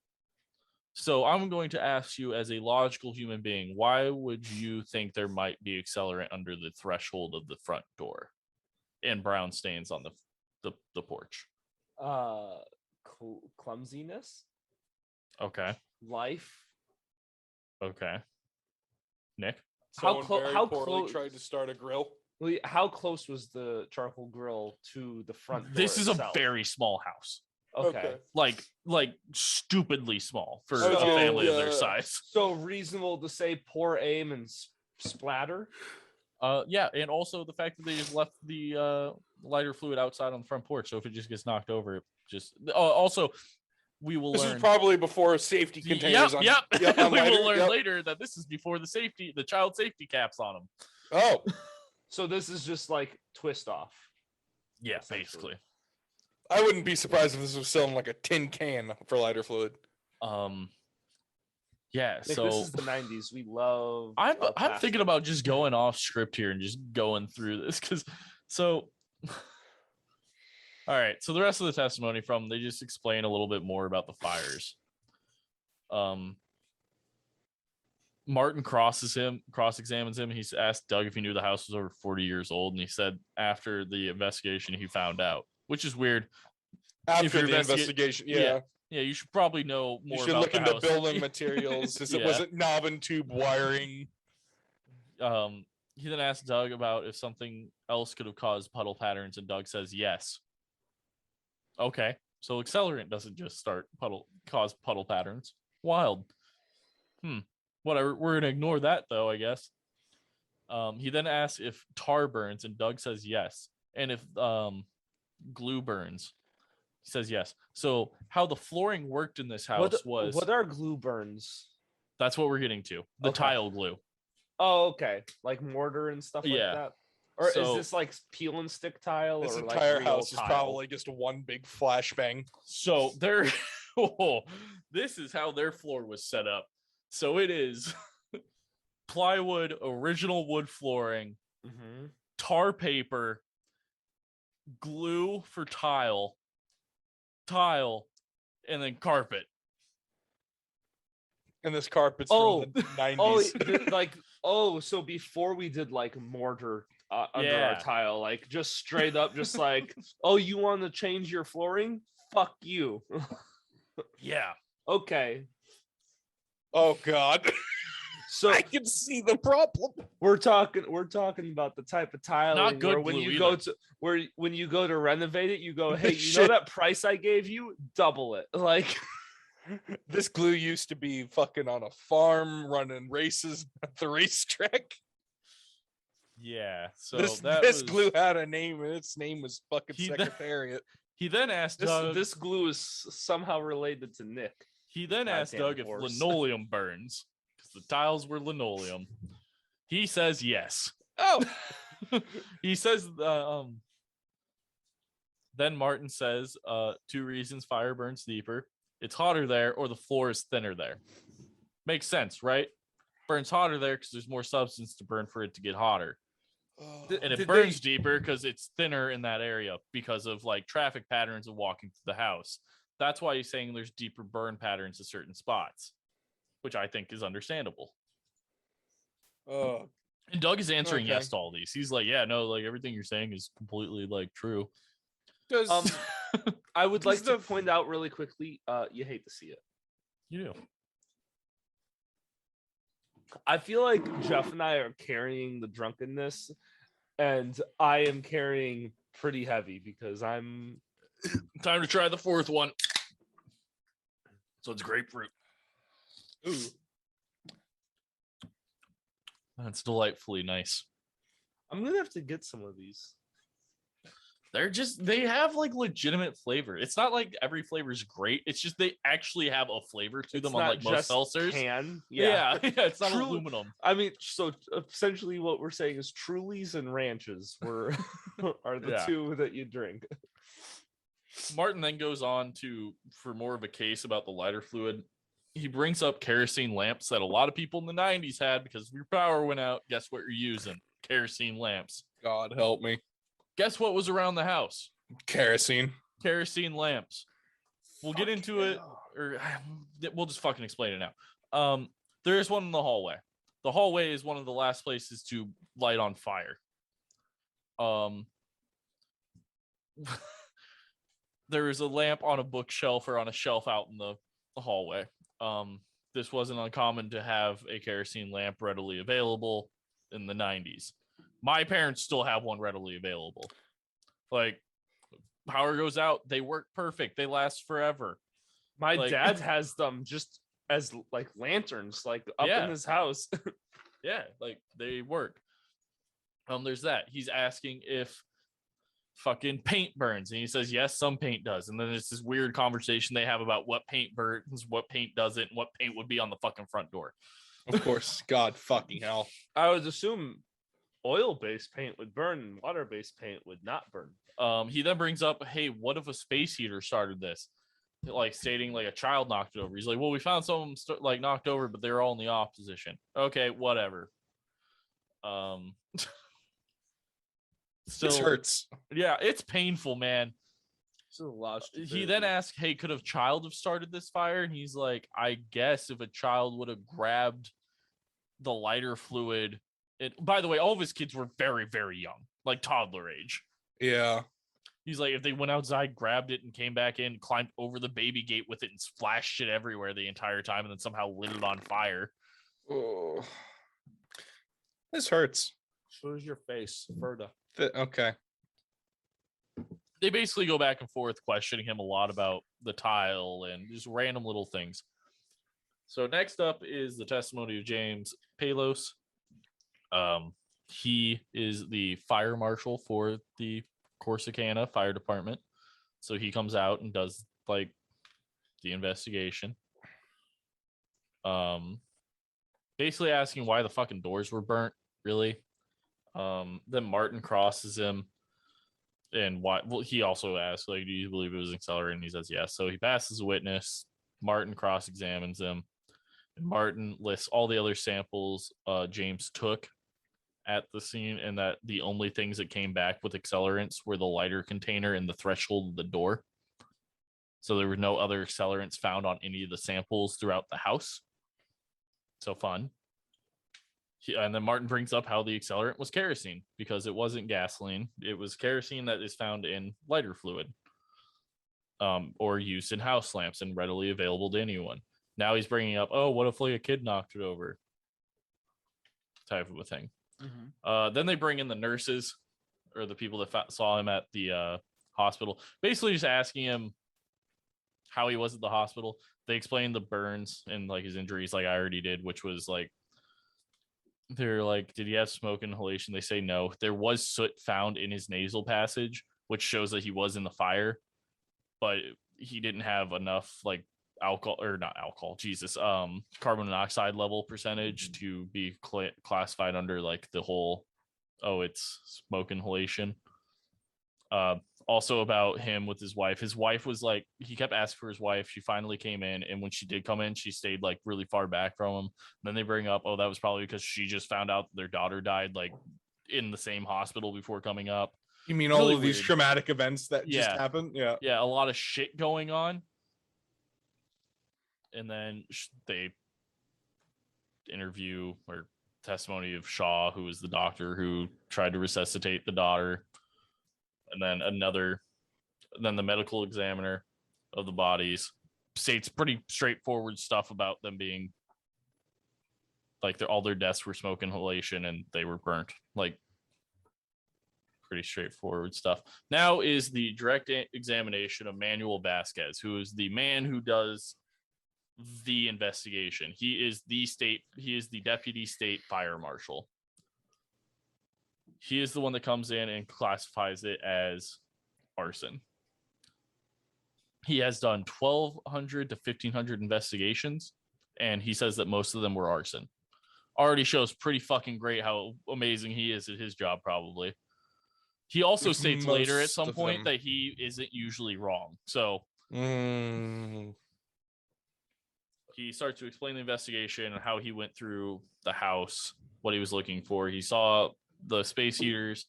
So I'm going to ask you, as a logical human being, why would you think there might be accelerant under the threshold of the front door and brown stains on the porch? Clumsiness, Okay. life. Okay. Nick? Someone How very how poorly close? tried to start a grill. How close was the charcoal grill to the front door? This is itself? a very small house. okay. Like stupidly small for So, a family of their yeah. size. So reasonable to say poor aim and splatter. Yeah, and also the fact that they just left the lighter fluid outside on the front porch, so if it just gets knocked over, it just also we will This learn. was probably before safety containers. Yep. on We will lighter. learn Yep. later that this is before the child safety caps on them. Oh, So this is just like twist off. Yeah, Essentially. basically. I wouldn't be surprised if this was selling like a tin can for lighter fluid. Yeah. Nick, So this is the '90s. We love. I'm plastic. thinking about just going off script here and just going through this because all right. So the rest of the testimony they just explain a little bit more about the fires. Martin cross-examines him. He's asked Doug if he knew the house was over 40 years old, and he said after the investigation he found out, which is weird. After you're the investigation, yeah. Yeah, you should probably know more. You should about look the into house. building materials. Was it knob and tube wiring? He then asked Doug about if something else could have caused puddle patterns, and Doug says yes. Okay, so accelerant doesn't just cause puddle patterns. Wild. Whatever. We're gonna ignore that though, I guess. He then asks if tar burns, and Doug says yes, and if glue burns. He says yes. So how the flooring worked in this house was... What are glue burns? That's what we're getting to. The Okay. tile glue. Oh, okay. Like mortar and stuff like Yeah. that? Or is So- this like peel and stick tile? This or entire like real house is tile? probably just one big flashbang. So this is how their floor was set up. So it is plywood, original wood flooring, Mhm. tar paper, glue for tile, and then carpet. And this carpet's Oh. from the 90s. So before we did like mortar under Yeah. our tile, like just straight up, just like, oh, you want to change your flooring? Fuck you. Yeah. Okay. Oh God. So I can see the problem. we're talking about the type of tiling good where when glue you go either. to when you go to renovate it, you go, hey, you know Shit. that price I gave you? Double it. Like This glue used to be fucking on a farm running races at the racetrack. Yeah. So this glue had a name, and its name was fucking He- Secretariat. He then asked Doug. this glue is somehow related to Nick. He then asked Goddamn Doug if horse. linoleum burns because the tiles were linoleum. He says yes. Oh, He says then Martin says 2 reasons fire burns deeper. It's hotter there, or the floor is thinner there. Makes sense, right? Burns hotter there because there's more substance to burn for it to get hotter. And it Did burns they- deeper because it's thinner in that area because of like traffic patterns of walking through the house. That's why he's saying there's deeper burn patterns at certain spots, which I think is understandable. oh. And Doug is answering Okay. yes to all these. He's like, yeah, no, like everything you're saying is completely like true. Does I would like Does to the- point out really quickly, you hate to see it. You do. I feel like Jeff and I are carrying the drunkenness, and I am carrying pretty heavy because I'm. Time to try the fourth one. So it's grapefruit. Ooh. That's delightfully nice. I'm gonna have to get some of these. They have like legitimate flavor. It's not like every flavor is great. It's just they actually have a flavor to them, unlike most seltzers. Yeah, It's not aluminum. I mean, so essentially what we're saying is Trulies and Ranches are the two that you drink. Martin then goes on for more of a case about the lighter fluid. He brings up kerosene lamps that a lot of people in the 90s had because your power went out. Guess what you're using? Kerosene lamps. God help me. Guess what was around the house? Kerosene Lamps. We'll get into it, or we'll just fucking explain it now. There is one in the hallway. The hallway is one of the last places to light on fire. There is a lamp on a bookshelf or on a shelf out in the hallway. This wasn't uncommon to have a kerosene lamp readily available in the 90s. My parents still have one readily available. Like, power goes out, they work perfect. They last forever. My dad has them just as like lanterns, like up in his house. Yeah, like they work. There's that. He's asking if fucking paint burns, and he says yes, some paint does. And then it's this weird conversation they have about what paint burns, what paint doesn't, and what paint would be on the fucking front door. Of course. God fucking hell. I would assume oil-based paint would burn and water-based paint would not burn. He then brings up, hey, what if a space heater started this? Like stating like a child knocked it over. He's like, well, we found some of them like knocked over, but they're all in the opposition. Okay, whatever. Still, this hurts. Yeah, it's painful, man. He then asked, hey, could a child have started this fire? And he's like, I guess if a child would have grabbed the lighter fluid. By the way, all of his kids were very, very young, like toddler age. Yeah. He's like, if they went outside, grabbed it, and came back in, climbed over the baby gate with it, and splashed it everywhere the entire time, and then somehow lit it on fire. Oh, this hurts. Shows your face, Ferda. Okay. They basically go back and forth, questioning him a lot about the tile and just random little things. So next up is the testimony of James Palos. He is the fire marshal for the Corsicana Fire Department. So he comes out and does like the investigation. Basically asking why the fucking doors were burnt, really. Then Martin crosses him and why. Well, he also asks, like, do you believe it was accelerated? And he says yes. So he passes a witness. Martin cross-examines him. And Martin lists all the other samples James took at the scene, and that the only things that came back with accelerants were the lighter container and the threshold of the door. So there were no other accelerants found on any of the samples throughout the house. So fun. And then Martin brings up how the accelerant was kerosene because it wasn't gasoline. It was kerosene that is found in lighter fluid or used in house lamps and readily available to anyone. Now he's bringing up, oh, what if like a kid knocked it over? Type of a thing. Mm-hmm. Then they bring in the nurses or the people that saw him at the hospital, basically just asking him how he was at the hospital. They explained the burns and like his injuries, like I already did, which was like, they're like, did he have smoke inhalation? They say no. There was soot found in his nasal passage, which shows that he was in the fire, but he didn't have enough like carbon monoxide level percentage to be classified under like the whole, oh, it's smoke inhalation. Also about him with his wife was like, he kept asking for his wife. She finally came in, and when she did come in, she stayed like really far back from him. And then they bring up, oh, that was probably because she just found out their daughter died like in the same hospital before coming up. You mean all of these traumatic events that just happened? Yeah, a lot of shit going on. And then they interview or testimony of Shaw, who was the doctor who tried to resuscitate the daughter. And then the medical examiner of the bodies states pretty straightforward stuff about them being Like all their deaths were smoke inhalation and they were burnt. Like pretty straightforward stuff. Now is the direct examination of Manuel Vasquez, who is the man who does the investigation. He is the deputy state fire marshal. He is the one that comes in and classifies it as arson. He has done 1,200 to 1,500 investigations, and he says that most of them were arson. Already shows pretty fucking great how amazing he is at his job, probably. He also states later at some point that he isn't usually wrong. So he starts to explain the investigation and how he went through the house, what he was looking for. He saw the space heaters.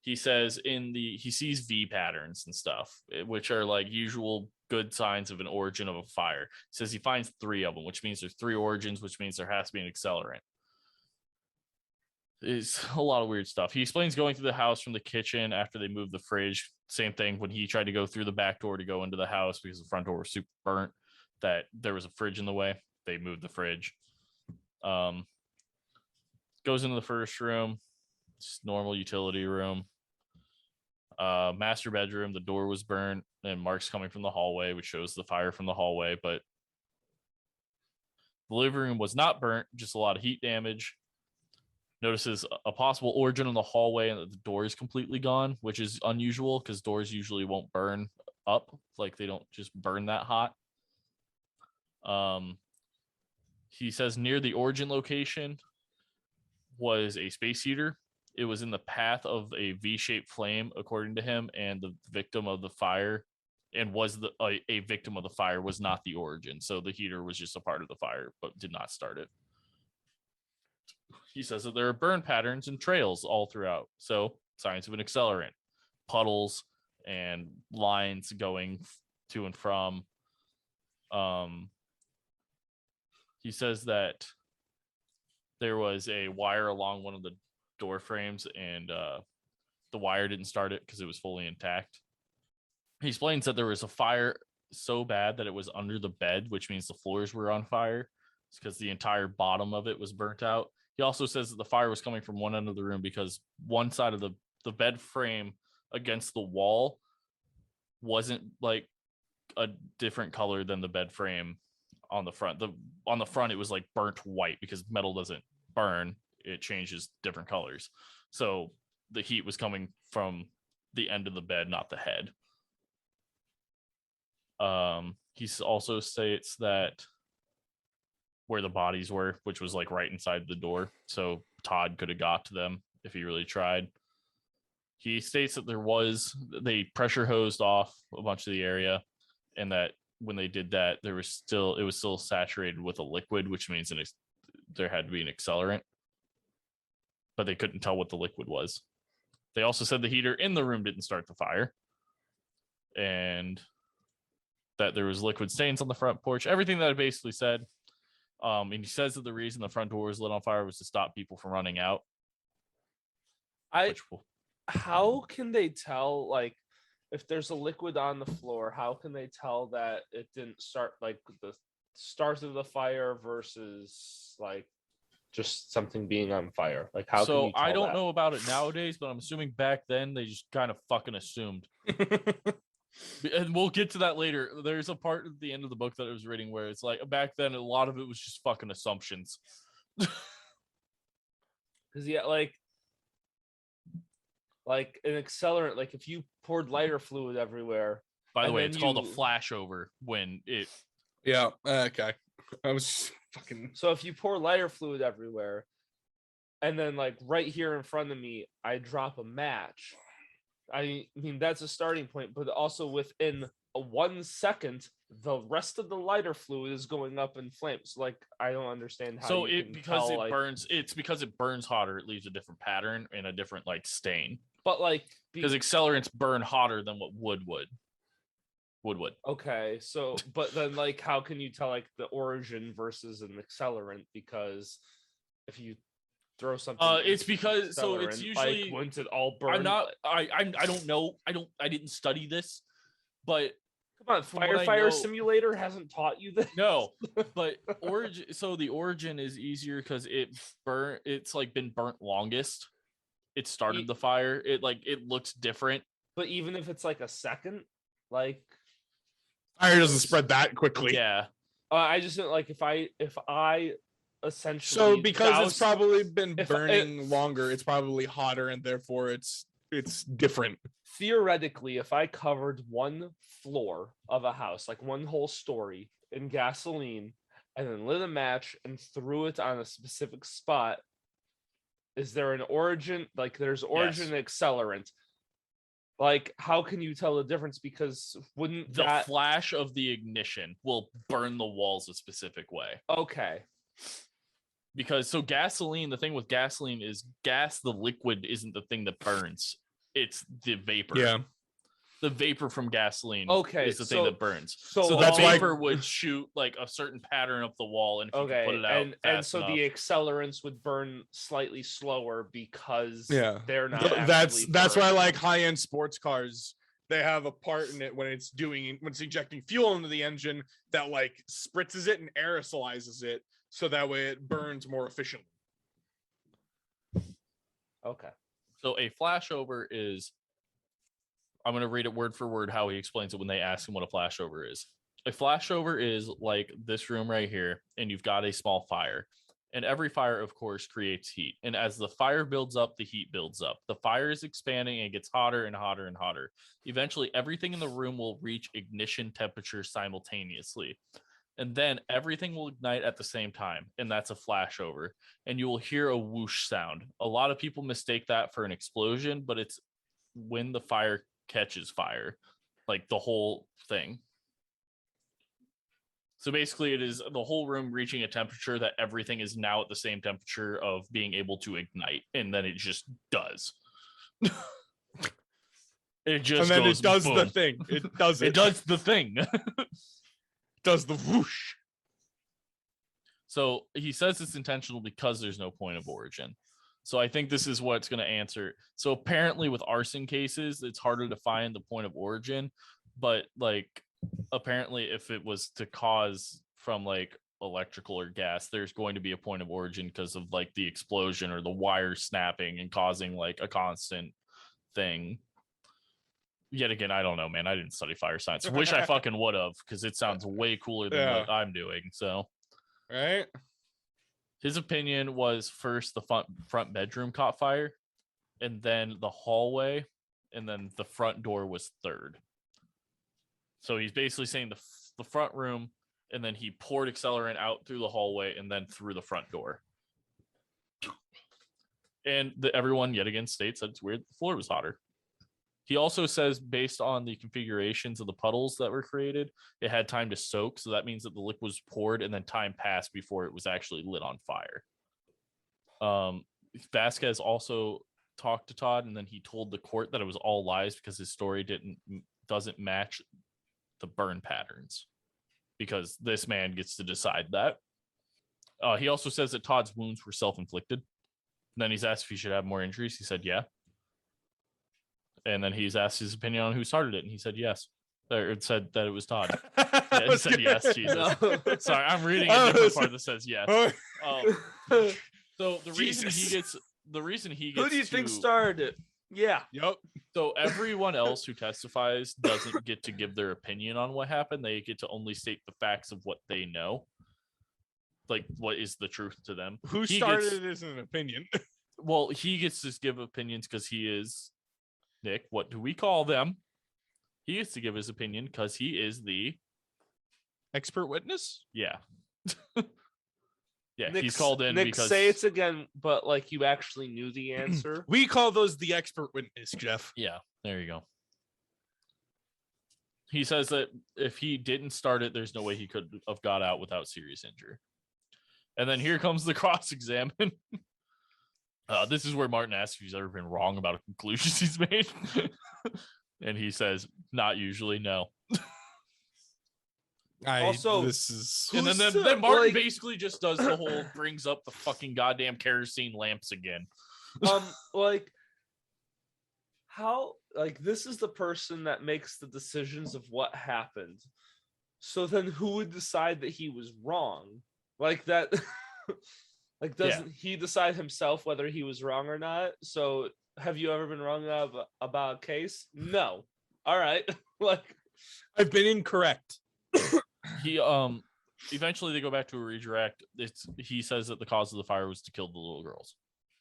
He says he sees V patterns and stuff, which are like usual good signs of an origin of a fire. He says he finds 3 of them, which means there's 3 origins, which means there has to be an accelerant. It's a lot of weird stuff. He explains going through the house from the kitchen after they moved the fridge. Same thing when he tried to go through the back door to go into the house because the front door was super burnt, that there was a fridge in the way. They moved the fridge. Goes into the first room. It's normal utility room. Master bedroom. The door was burnt and marks coming from the hallway, which shows the fire from the hallway. But the living room was not burnt, just a lot of heat damage. Notices a possible origin in the hallway and that the door is completely gone, which is unusual because doors usually won't burn up. Like they don't just burn that hot. He says near the origin location was a space heater. It was in the path of a V-shaped flame, according to him, and the victim of the fire was a victim of the fire was not the origin. So the heater was just a part of the fire, but did not start it. He says that there are burn patterns and trails all throughout. So signs of an accelerant, puddles and lines going to and from. He says that there was a wire along one of the door frames and the wire didn't start it because it was fully intact. He explains that there was a fire so bad that it was under the bed, which means the floors were on fire. It's because the entire bottom of it was burnt out. He also says that the fire was coming from one end of the room because one side of the bed frame against the wall wasn't like a different color than the bed frame on the front. On the front, it was like burnt white because metal doesn't burn. It changes different colors. So the heat was coming from the end of the bed, not the head. He also states that where the bodies were, which was like right inside the door. So Todd could have got to them if he really tried. He states that they pressure hosed off a bunch of the area and that when they did that, it was still saturated with a liquid, which means there had to be an accelerant, but they couldn't tell what the liquid was. They also said the heater in the room didn't start the fire and that there was liquid stains on the front porch, everything that I basically said. And he says that the reason the front door was lit on fire was to stop people from running out. How can they tell, like, if there's a liquid on the floor, how can they tell that it didn't start, like, the start of the fire versus, like, just something being on fire? Like, how can you tell I don't know about it nowadays, but I'm assuming back then they just kind of fucking assumed. And we'll get to that later. There's a part at the end of the book that I was reading where it's like back then a lot of it was just fucking assumptions. Because yeah, like an accelerant, like if you poured lighter fluid everywhere. By the way, it's called a flashover when it. Yeah. Okay. I was fucking. So if you pour lighter fluid everywhere, and then like right here in front of me, I drop a match. I mean, that's a starting point, but also within 1 second, the rest of the lighter fluid is going up in flames. Like, I don't understand how. So burns. It's because it burns hotter. It leaves a different pattern and a different like stain. But like, because accelerants burn hotter than what wood would. Okay, so but then like, how can you tell like the origin versus an accelerant? Because if you throw something, it's because so it's usually like, wouldn't it all burn? I don't know. I didn't study this, but Come on, from what I Firefighter know- Simulator hasn't taught you this. No, but origin. So the origin is easier because it's like been burnt longest. It started the fire. It looks different. But even if it's like a second, like Fire doesn't spread that quickly. Yeah. I just didn't like if I essentially So because it's doused- probably been if burning longer, it's probably hotter, and therefore it's different. theoretically, if I covered one floor of a house, like one whole story, in gasoline, and then lit a match and threw it on a specific spot, is there an origin? Like, there's origin and accelerant. Like, how can you tell the difference? Because wouldn't The that flash of the ignition will burn the walls a specific way. okay? Because so gasoline, the thing with gasoline is gas, the liquid isn't the thing that burns. It's the vapor. Yeah. The vapor from gasoline Okay, is the thing that burns. So So that's the why- vapor would shoot like a certain pattern up the wall, and if you could put it out and fast so enough, the accelerants would burn slightly slower because Yeah. they're not. That's actually why burning. like high-end sports cars, they have a part in it when it's injecting fuel into the engine that like spritzes it and aerosolizes it so that way it burns more efficiently. Okay. so a flashover is. I'm going to read it word for word how he explains it when they ask him what a flashover is. A flashover is like this room right here, and you've got a small fire. And every fire, of course, creates heat. And as the fire builds up, the heat builds up. The fire is expanding and gets hotter and hotter and hotter. Eventually, everything in the room will reach ignition temperature simultaneously. And then everything will ignite at the same time. And that's a flashover. And you will hear a whoosh sound. A lot of people mistake that for an explosion, but it's when the fire catches fire, like the whole thing. So basically it is the whole room reaching a temperature that everything is now at the same temperature of being able to ignite, and then it just does. It just And then goes it does boom. the thing. It does it. It does the thing. does the whoosh. So he says it's intentional because there's no point of origin. So I think this is what's going to answer. So apparently with arson cases, it's harder to find the point of origin, but like apparently if it was to cause from like electrical or gas, there's going to be a point of origin because of like the explosion or the wire snapping and causing like a constant thing. Yet again, I don't know, man. I didn't study fire science. Wish I fucking would have, because it sounds way cooler than what I'm doing. So Right? his opinion was first the front bedroom caught fire, and then the hallway, and then the front door was third. So he's basically saying the front room, and then he poured accelerant out through the hallway and then through the front door. And everyone yet again states that it's weird the floor was hotter. He also says based on the configurations of the puddles that were created, it had time to soak. So that means that the liquid was poured and then time passed before it was actually lit on fire. Vasquez also talked to Todd, and then he told the court that it was all lies because his story doesn't match the burn patterns, because this man gets to decide that. He also says that Todd's wounds were self-inflicted. And then he's asked if he should have more injuries. He said, yeah. And then he's asked his opinion on who started it, and he said yes. Or it said that it was Todd. Yeah, he said yes. Jesus. Sorry, I'm reading a different part that says yes. So the reason he gets Who do you think to- started it? Yeah. Yep. So everyone else who testifies doesn't get to give their opinion on what happened. They get to only state the facts of what they know, like what is the truth to them. Who He started gets- it isn't an opinion. Well, he gets to give opinions because he is Nick. What do we call them? He gets to give his opinion because he is the Expert witness? yeah. Yeah, Nick, he's called in Nick, because say it again, but like you actually knew the answer. We call those the expert witness, Jeff. yeah, there you go. He says that if he didn't start it, there's no way he could have got out without serious injury. And then here comes the cross-examine. This is where Martin asks if he's ever been wrong about a conclusion he's made. And he says, not usually, no. Also, this is And then Who's, Martin like- basically just does the whole brings up the fucking goddamn kerosene lamps again. Like, how, like, this is the person that makes the decisions of what happened. So then who would decide that he was wrong? Like that like doesn't he decide himself whether he was wrong or not? So have you ever been wrong about a case? No. All right. Like I've been incorrect. He eventually they go back to a redirect. He says that the cause of the fire was to kill the little girls.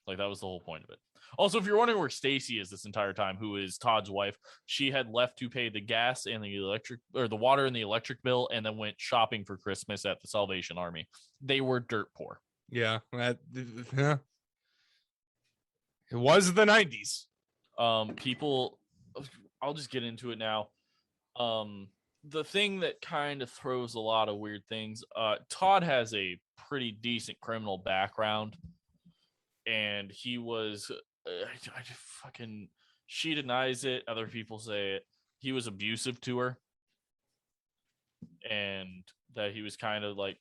Like that was the whole point of it. Also, if you're wondering where Stacy is this entire time, who is Todd's wife, she had left to pay the gas and the electric, or the water and the electric bill, and then went shopping for Christmas at the Salvation Army. They were dirt poor. Yeah, it was the 90s. People, I'll just get into it now. The thing that kind of throws a lot of weird things, Todd has a pretty decent criminal background, and he was she denies it, other people say it, he was abusive to her, and that he was kind of like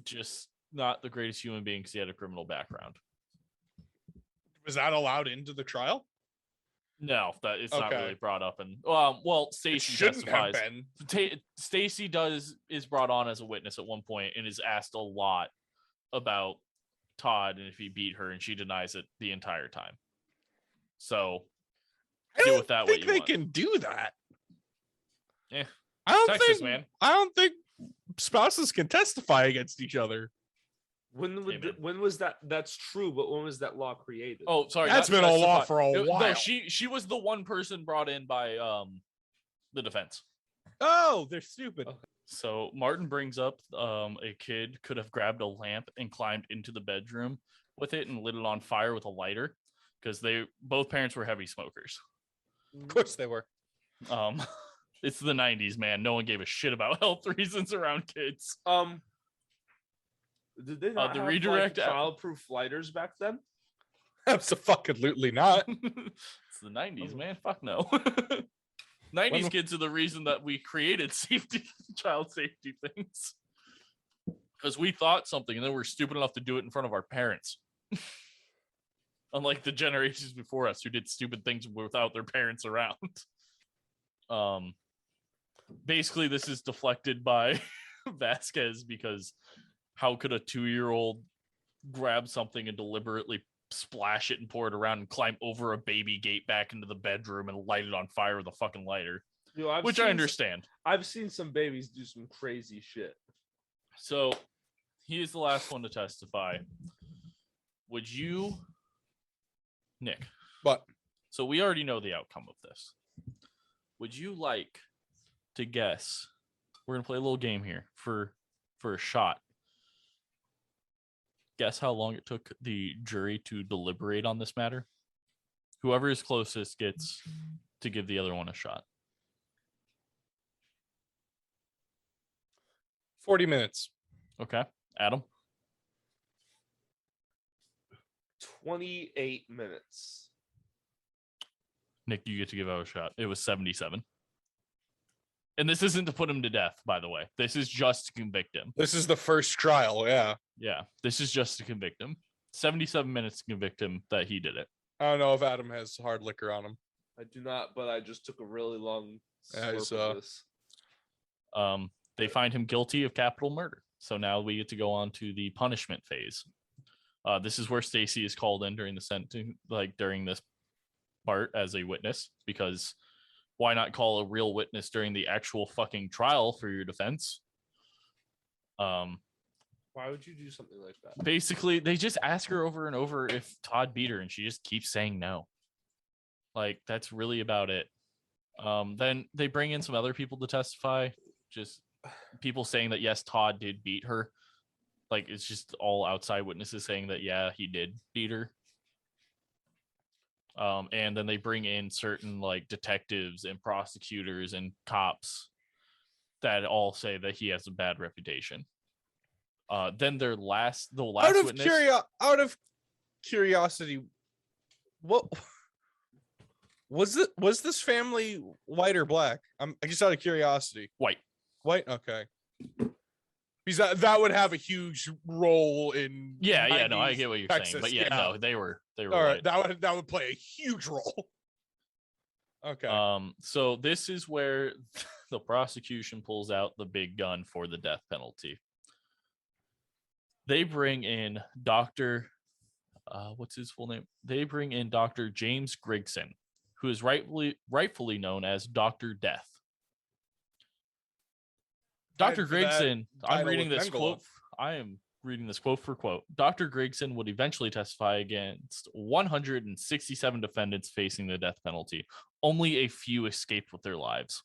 just not the greatest human being because he had a criminal background. Was that allowed into the trial? No, that it's not Okay. really brought up. And well, It Stacy shouldn't have testifies. been. Stacy is brought on as a witness at one point and is asked a lot about Todd and if he beat her, and she denies it the entire time. So I deal don't with that think what you they want. can do that. Yeah, I don't Texas, think. man. I don't think spouses can testify against each other. when Hey, man. when was that? That's true, but when was that law created? Oh, sorry. That's not been a law testify. for a No, while. she was the one person brought in by the defense. Oh, they're stupid. Okay. So Martin brings up a kid could have grabbed a lamp and climbed into the bedroom with it and lit it on fire with a lighter because both parents were heavy smokers. Of course they were. It's the 90s, man. No one gave a shit about health reasons around kids. Did they not the have redirect like childproof lighters back then? Absolutely not. It's the 90s, man. Fuck no. 90s kids are the reason that we created child safety things. Because we thought something and then we're stupid enough to do it in front of our parents. Unlike the generations before us who did stupid things without their parents around. Basically, this is deflected by Vasquez because how could a 2-year-old grab something and deliberately splash it and pour it around and climb over a baby gate back into the bedroom and light it on fire with a fucking lighter? Which I understand. I've seen some babies do some crazy shit. So he is the last one to testify. Would you, Nick? But So we already know the outcome of this. Would you like to guess? We're gonna play a little game here for a shot. Guess how long it took the jury to deliberate on this matter? Whoever is closest gets to give the other one a shot. 40 minutes. Okay. Adam? 28 minutes. Nick, you get to give out a shot. It was 77. And this isn't to put him to death, by the way. This is just to convict him. This is the first trial. Yeah. Yeah, this is just to convict him. 77 minutes to convict him that he did it. I don't know if Adam has hard liquor on him. I do not, but I just took a really long Yeah, I slurp saw. of this. They find him guilty of capital murder. So now we get to go on to the punishment phase. This is where Stacy is called in during the sentencing, like during this part as a witness, because why not call a real witness during the actual fucking trial for your defense? Why would you do something like that? Basically, they just ask her over and over if Todd beat her, and she just keeps saying no. Like, that's really about it. Then they bring in some other people to testify, just people saying that yes, Todd did beat her. Like, it's just all outside witnesses saying that yeah, he did beat her. And then they bring in certain like detectives and prosecutors and cops that all say that he has a bad reputation. Then the last witness. Out of curiosity, what was it? Was this family white or black? I just out of curiosity. White. White. Okay. Because that would have a huge role in. Yeah, no, I 90s get what you're Texas, saying, but yeah, no, they were All white. right, that would play a huge role. Okay. So this is where the prosecution pulls out the big gun for the death penalty. They bring in Dr. What's his full name? They bring in Dr. James Grigson, who is rightfully known as Dr. Death. Dr. Grigson, I'm reading this quote. I am reading this quote for quote. Dr. Grigson would eventually testify against 167 defendants facing the death penalty. Only a few escaped with their lives.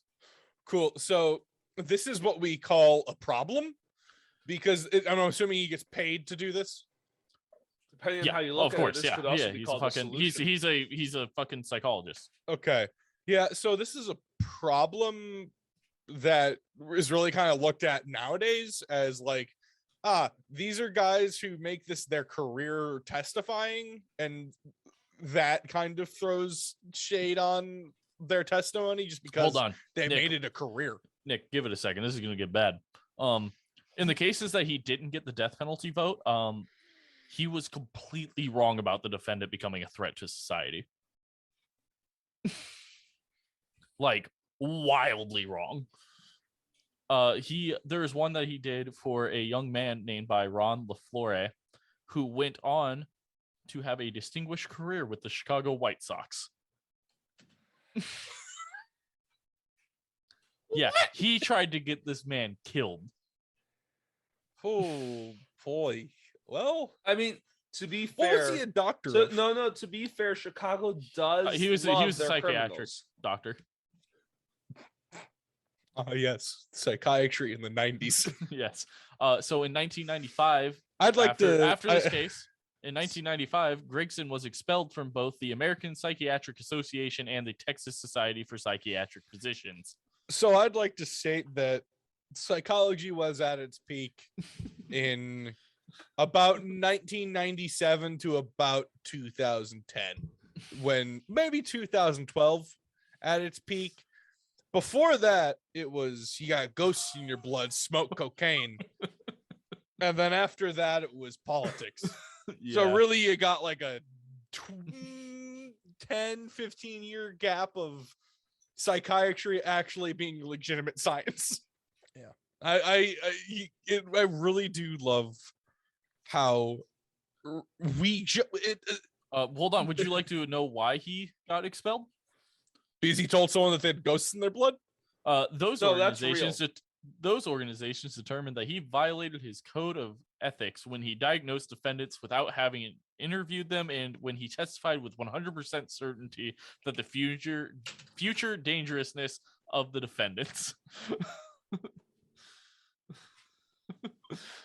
Cool. So this is what we call a problem, because I'm assuming he gets paid to do this. Depending on how you look of course, at it, this could also be he's called a fucking he's a fucking psychologist. Okay. Yeah, so this is a problem that is really kind of looked at nowadays as like, these are guys who make this their career testifying, and that kind of throws shade on their testimony just because Hold on, they Nick, made it a career. Nick, give it a second. This is going to get bad. In the cases that he didn't get the death penalty vote, he was completely wrong about the defendant becoming a threat to society. Like, wildly wrong. There is one that he did for a young man named by Ron LaFleur, who went on to have a distinguished career with the Chicago White Sox. Yeah, he tried to get this man killed. Oh boy. Well, I mean, to be what fair, was he a doctor so, of? no. To be fair, Chicago does. He was love a their psychiatric criminals. doctor. Oh yes, psychiatry in the 90s. Yes. So in 1995, I'd like after this case, in 1995, Grigson was expelled from both the American Psychiatric Association and the Texas Society for Psychiatric Physicians. So I'd like to state that psychology was at its peak in about 1997 to about 2010, when maybe 2012 at its peak. Before that, it was you got ghosts in your blood, smoke cocaine. And then after that, it was politics. Yeah. So really, you got like a 10, 15-year gap of psychiatry actually being legitimate science. Yeah. I really do love how hold on. Would you like to know why he got expelled? Because he told someone that they had ghosts in their blood? Those organizations determined that he violated his code of ethics when he diagnosed defendants without having interviewed them, and when he testified with 100% certainty that the future dangerousness of the defendants.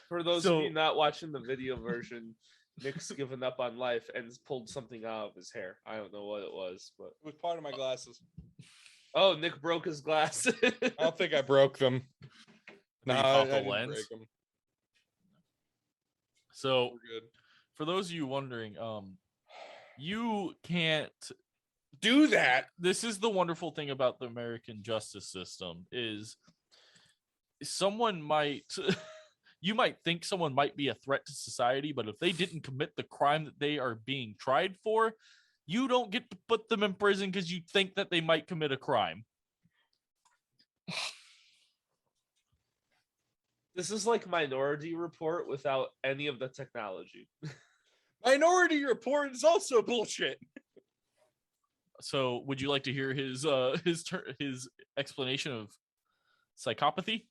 For those of you not watching the video version, Nick's given up on life and has pulled something out of his hair. I don't know what it was, but It was part of my glasses. oh, Nick broke his glasses. I don't think I broke them. No, I didn't lens. break them. So, We're good. for those of you wondering, you can't Do that. This is the wonderful thing about the American justice system is someone might you might think someone might be a threat to society, but if they didn't commit the crime that they are being tried for, you don't get to put them in prison because you think that they might commit a crime. This is like Minority Report without any of the technology. Minority Report is also bullshit. So, would you like to hear his explanation of psychopathy?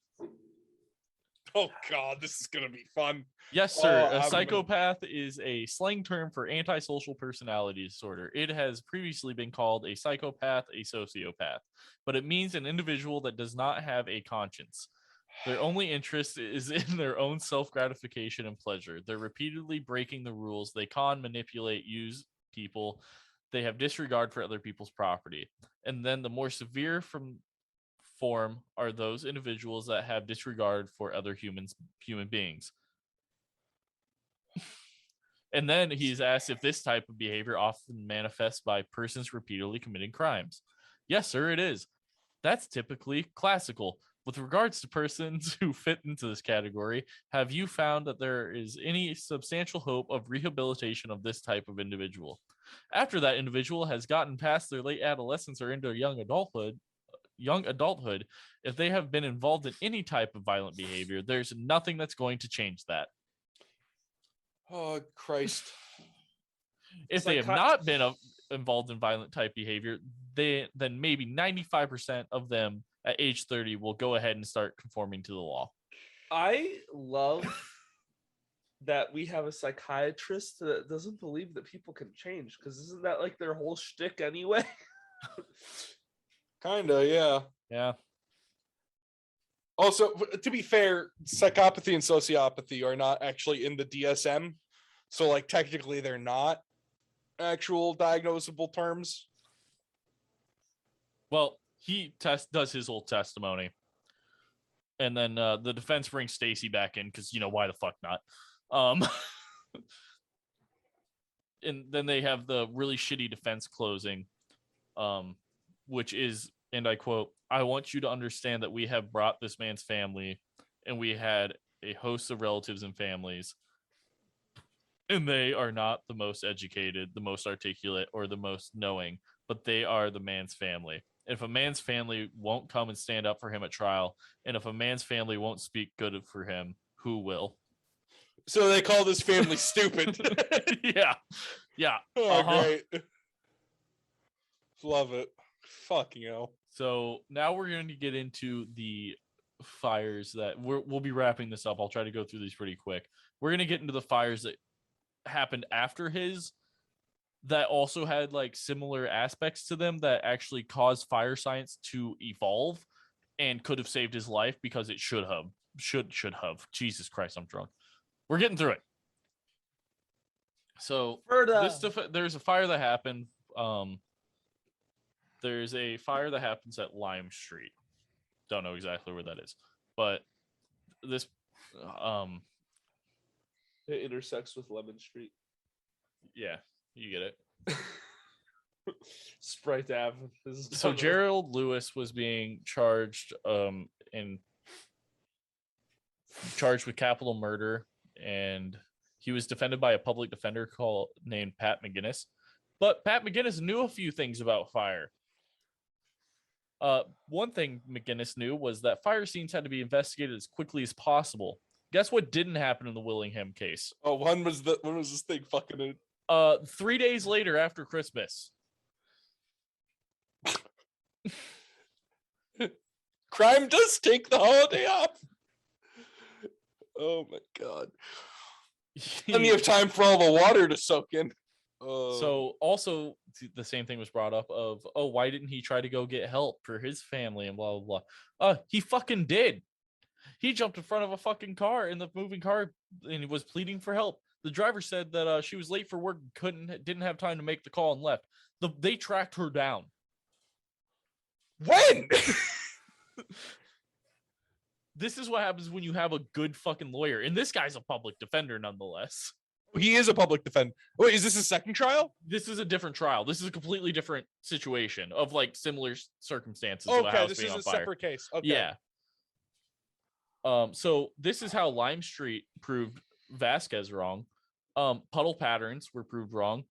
Oh God, this is gonna be fun. Yes, sir. Oh, A psychopath is a slang term for antisocial personality disorder. It has previously been called a psychopath, a sociopath, but it means an individual that does not have a conscience. Their only interest is in their own self-gratification and pleasure. They're repeatedly breaking the rules. They con, manipulate, use people. They have disregard for other people's property. And then the more severe form are those individuals that have disregard for other human beings. And then he's asked if this type of behavior often manifests by persons repeatedly committing crimes. Yes, sir, it is. That's typically classical. With regards to persons who fit into this category, have you found that there is any substantial hope of rehabilitation of this type of individual? After that individual has gotten past their late adolescence or into young adulthood, if they have been involved in any type of violent behavior, there's nothing that's going to change that. Oh, Christ. If they have not been involved in violent type behavior, then maybe 95% of them at age 30 will go ahead and start conforming to the law. I love that we have a psychiatrist that doesn't believe that people can change, because isn't that like their whole shtick anyway? Kinda, yeah. Yeah. Also, to be fair, psychopathy and sociopathy are not actually in the DSM. So, like, technically they're not actual diagnosable terms. Well, he does his whole testimony. And then the defense brings Stacy back in because, why the fuck not? And then they have the really shitty defense closing, which is, and I quote, "I want you to understand that we have brought this man's family, and we had a host of relatives and families, and they are not the most educated, the most articulate, or the most knowing, but they are the man's family. If a man's family won't come and stand up for him at trial, and if a man's family won't speak good for him, who will?" So they call this family stupid. Yeah. Oh, great. Love it. Fucking hell. So now we're going to get into the fires that we'll be wrapping this up. I'll try to go through these pretty quick. We're going to get into the fires that happened after his that also had like similar aspects to them that actually caused fire science to evolve and could have saved his life because it should have. Jesus Christ, I'm drunk. We're getting through it. So there's a fire that happened. There's a fire that happens at Lime Street. Don't know exactly where that is, but this it intersects with Lemon Street. Yeah, you get it. Sprite Ave. So Gerald Lewis was being charged with capital murder, and he was defended by a public defender named Pat McGinnis. But Pat McGinnis knew a few things about fire. One thing McGinnis knew was that fire scenes had to be investigated as quickly as possible. Guess what didn't happen in the Willingham case? Oh, when was this thing fucking in? 3 days later after Christmas. Crime does take the holiday off. Oh my god. Plenty of time for all the water to soak in. So also the same thing was brought up of, why didn't he try to go get help for his family and blah, blah, blah. He fucking did. He jumped in front of a fucking car in the moving car and he was pleading for help. The driver said that she was late for work, didn't have time to make the call and left. They tracked her down. When? This is what happens when you have a good fucking lawyer. And this guy's a public defender nonetheless. He is a public defender. Wait, is this a second trial? This is a different trial. This is a completely different situation of like similar circumstances. Okay, this is a separate case. Okay. Yeah. So this is how Lime Street proved Vasquez wrong. Puddle patterns were proved wrong.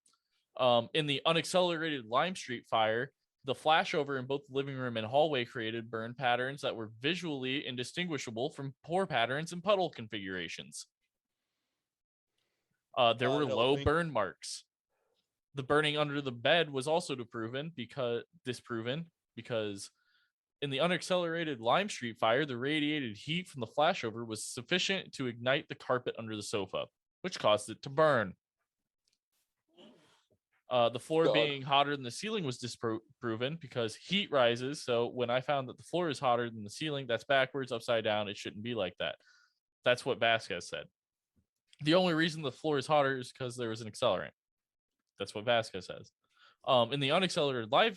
In the unaccelerated Lime Street fire, the flashover in both the living room and hallway created burn patterns that were visually indistinguishable from pour patterns and puddle configurations. There were low burn marks. The burning under the bed was also disproven because in the unaccelerated Lime Street fire, the radiated heat from the flashover was sufficient to ignite the carpet under the sofa, which caused it to burn. The floor being hotter than the ceiling was disproven because heat rises. So when I found that the floor is hotter than the ceiling, that's backwards, upside down. It shouldn't be like that. That's what Vasquez said. The only reason the floor is hotter is because there was an accelerant. That's what Vasquez says. In the unaccelerated Lime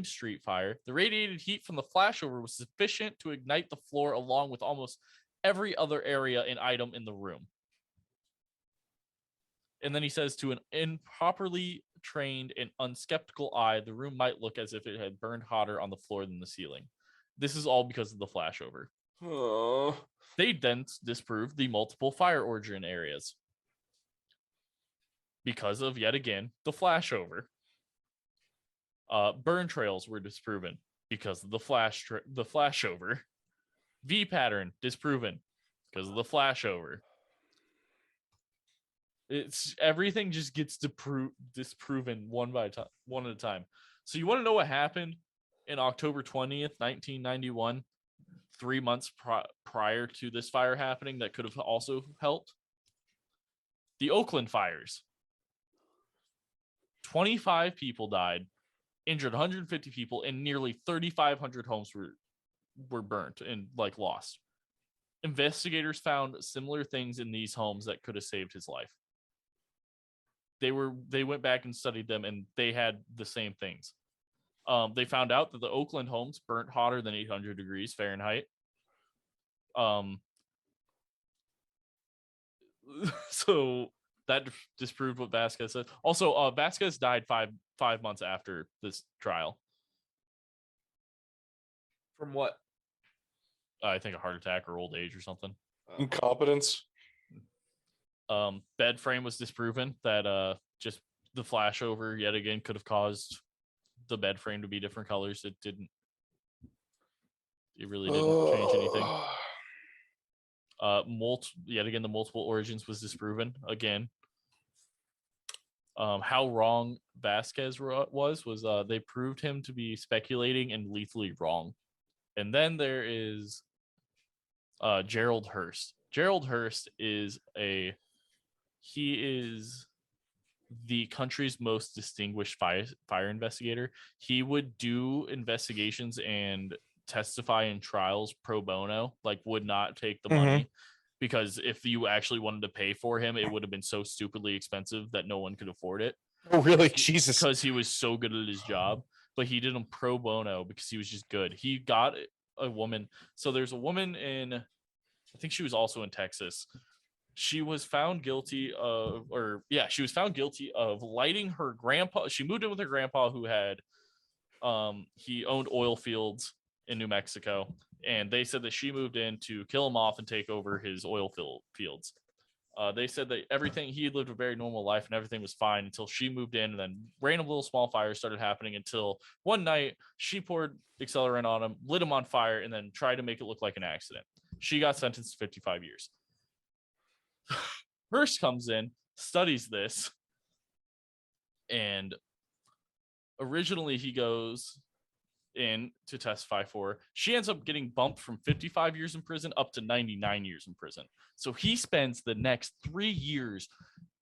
Street fire, the radiated heat from the flashover was sufficient to ignite the floor along with almost every other area and item in the room. And then he says, to an improperly trained and unskeptical eye, the room might look as if it had burned hotter on the floor than the ceiling. This is all because of the flashover. Oh. They then disproved the multiple fire origin areas because of, yet again, the flashover. Burn trails were disproven because of the flashover. V pattern disproven because of the flashover. It's everything just gets disproven one at a time. So you want to know what happened in October 20th, 1991, 3 months prior to this fire happening that could have also helped? The Oakland fires. 25 people died, injured 150 people, and nearly 3,500 homes were burnt and lost. Investigators found similar things in these homes that could have saved his life. They went back and studied them, and they had the same things. They found out that the Oakland homes burnt hotter than 800 degrees Fahrenheit. So that disproved what Vasquez said. Also, Vasquez died five months after this trial. From what? I think a heart attack or old age or something. Incompetence. Bed frame was disproven. That just the flashover yet again could have caused the bed frame to be different colors. It didn't. It really didn't change anything. Yet again, the multiple origins was disproven again. How wrong Vasquez was they proved him to be speculating and lethally wrong. And then there is Gerald Hurst. Gerald Hurst is the country's most distinguished fire investigator. He would do investigations and testify in trials pro bono, would not take the money, because if you actually wanted to pay for him, it would have been so stupidly expensive that no one could afford it. Oh, really? Jesus. Because he was so good at his job, but he did them pro bono because he was just good. He got a woman. So there's a woman I think she was also in Texas. She was found guilty of lighting her grandpa. She moved in with her grandpa, who had, he owned oil fields in New Mexico. And they said that she moved in to kill him off and take over his oil fields. They said that he had lived a very normal life and everything was fine until she moved in, and then random little small fires started happening until one night she poured accelerant on him, lit him on fire, and then tried to make it look like an accident. She got sentenced to 55 years. Hearst comes in, studies this, and originally he goes in to testify for her. She ends up getting bumped from 55 years in prison up to 99 years in prison. So he spends the next 3 years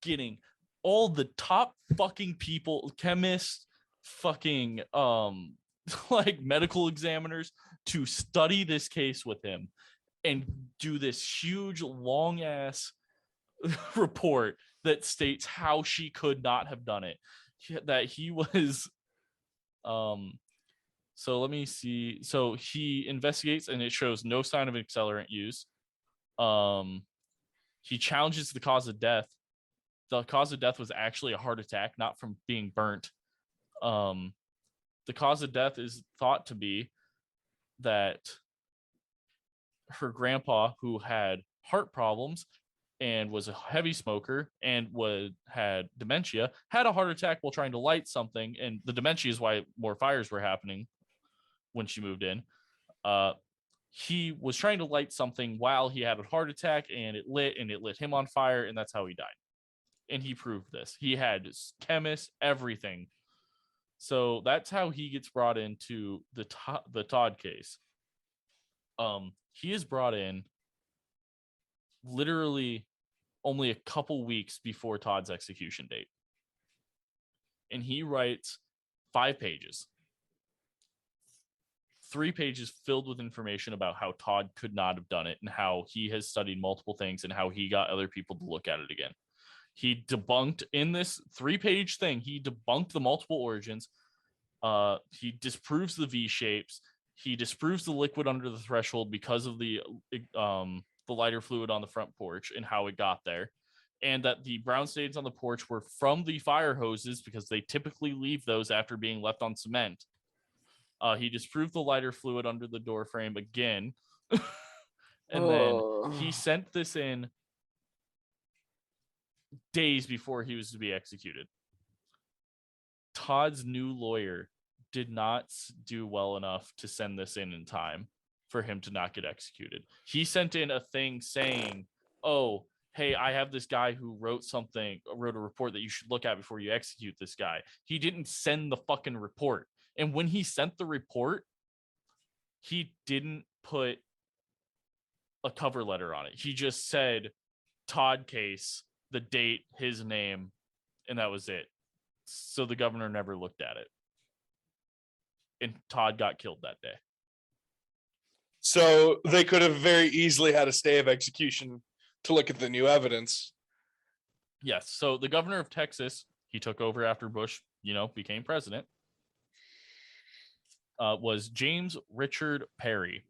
getting all the top fucking people, chemists, fucking medical examiners, to study this case with him and do this huge long ass report that states how she could not have done it. That he was so let me see. So he investigates and it shows no sign of accelerant use. He challenges the cause of death. The cause of death was actually a heart attack, not from being burnt. The cause of death is thought to be that her grandpa, who had heart problems and was a heavy smoker and had dementia, had a heart attack while trying to light something. And the dementia is why more fires were happening when she moved in. He was trying to light something while he had a heart attack, and it lit him on fire, and that's how he died. And he proved this. He had chemists, everything. So that's how he gets brought into the Todd case. He is brought in literally only a couple weeks before Todd's execution date. And he writes 5 pages. 3 pages filled with information about how Todd could not have done it and how he has studied multiple things and how he got other people to look at it again. He debunked in this 3-page thing. He debunked the multiple origins. He disproves the V shapes. He disproves the liquid under the threshold because of the lighter fluid on the front porch and how it got there. And that the brown stains on the porch were from the fire hoses because they typically leave those after being left on cement. He disproved the lighter fluid under the door frame again. And then he sent this in days before he was to be executed. Todd's new lawyer did not do well enough to send this in time for him to not get executed. He sent in a thing saying, oh, hey, I have this guy who wrote a report that you should look at before you execute this guy. He didn't send the fucking report. And when he sent the report, he didn't put a cover letter on it. He just said Todd case, the date, his name, and that was it. So the governor never looked at it. And Todd got killed that day. So they could have very easily had a stay of execution to look at the new evidence. Yes. So the governor of Texas, he took over after Bush, became president, was James Richard Perry.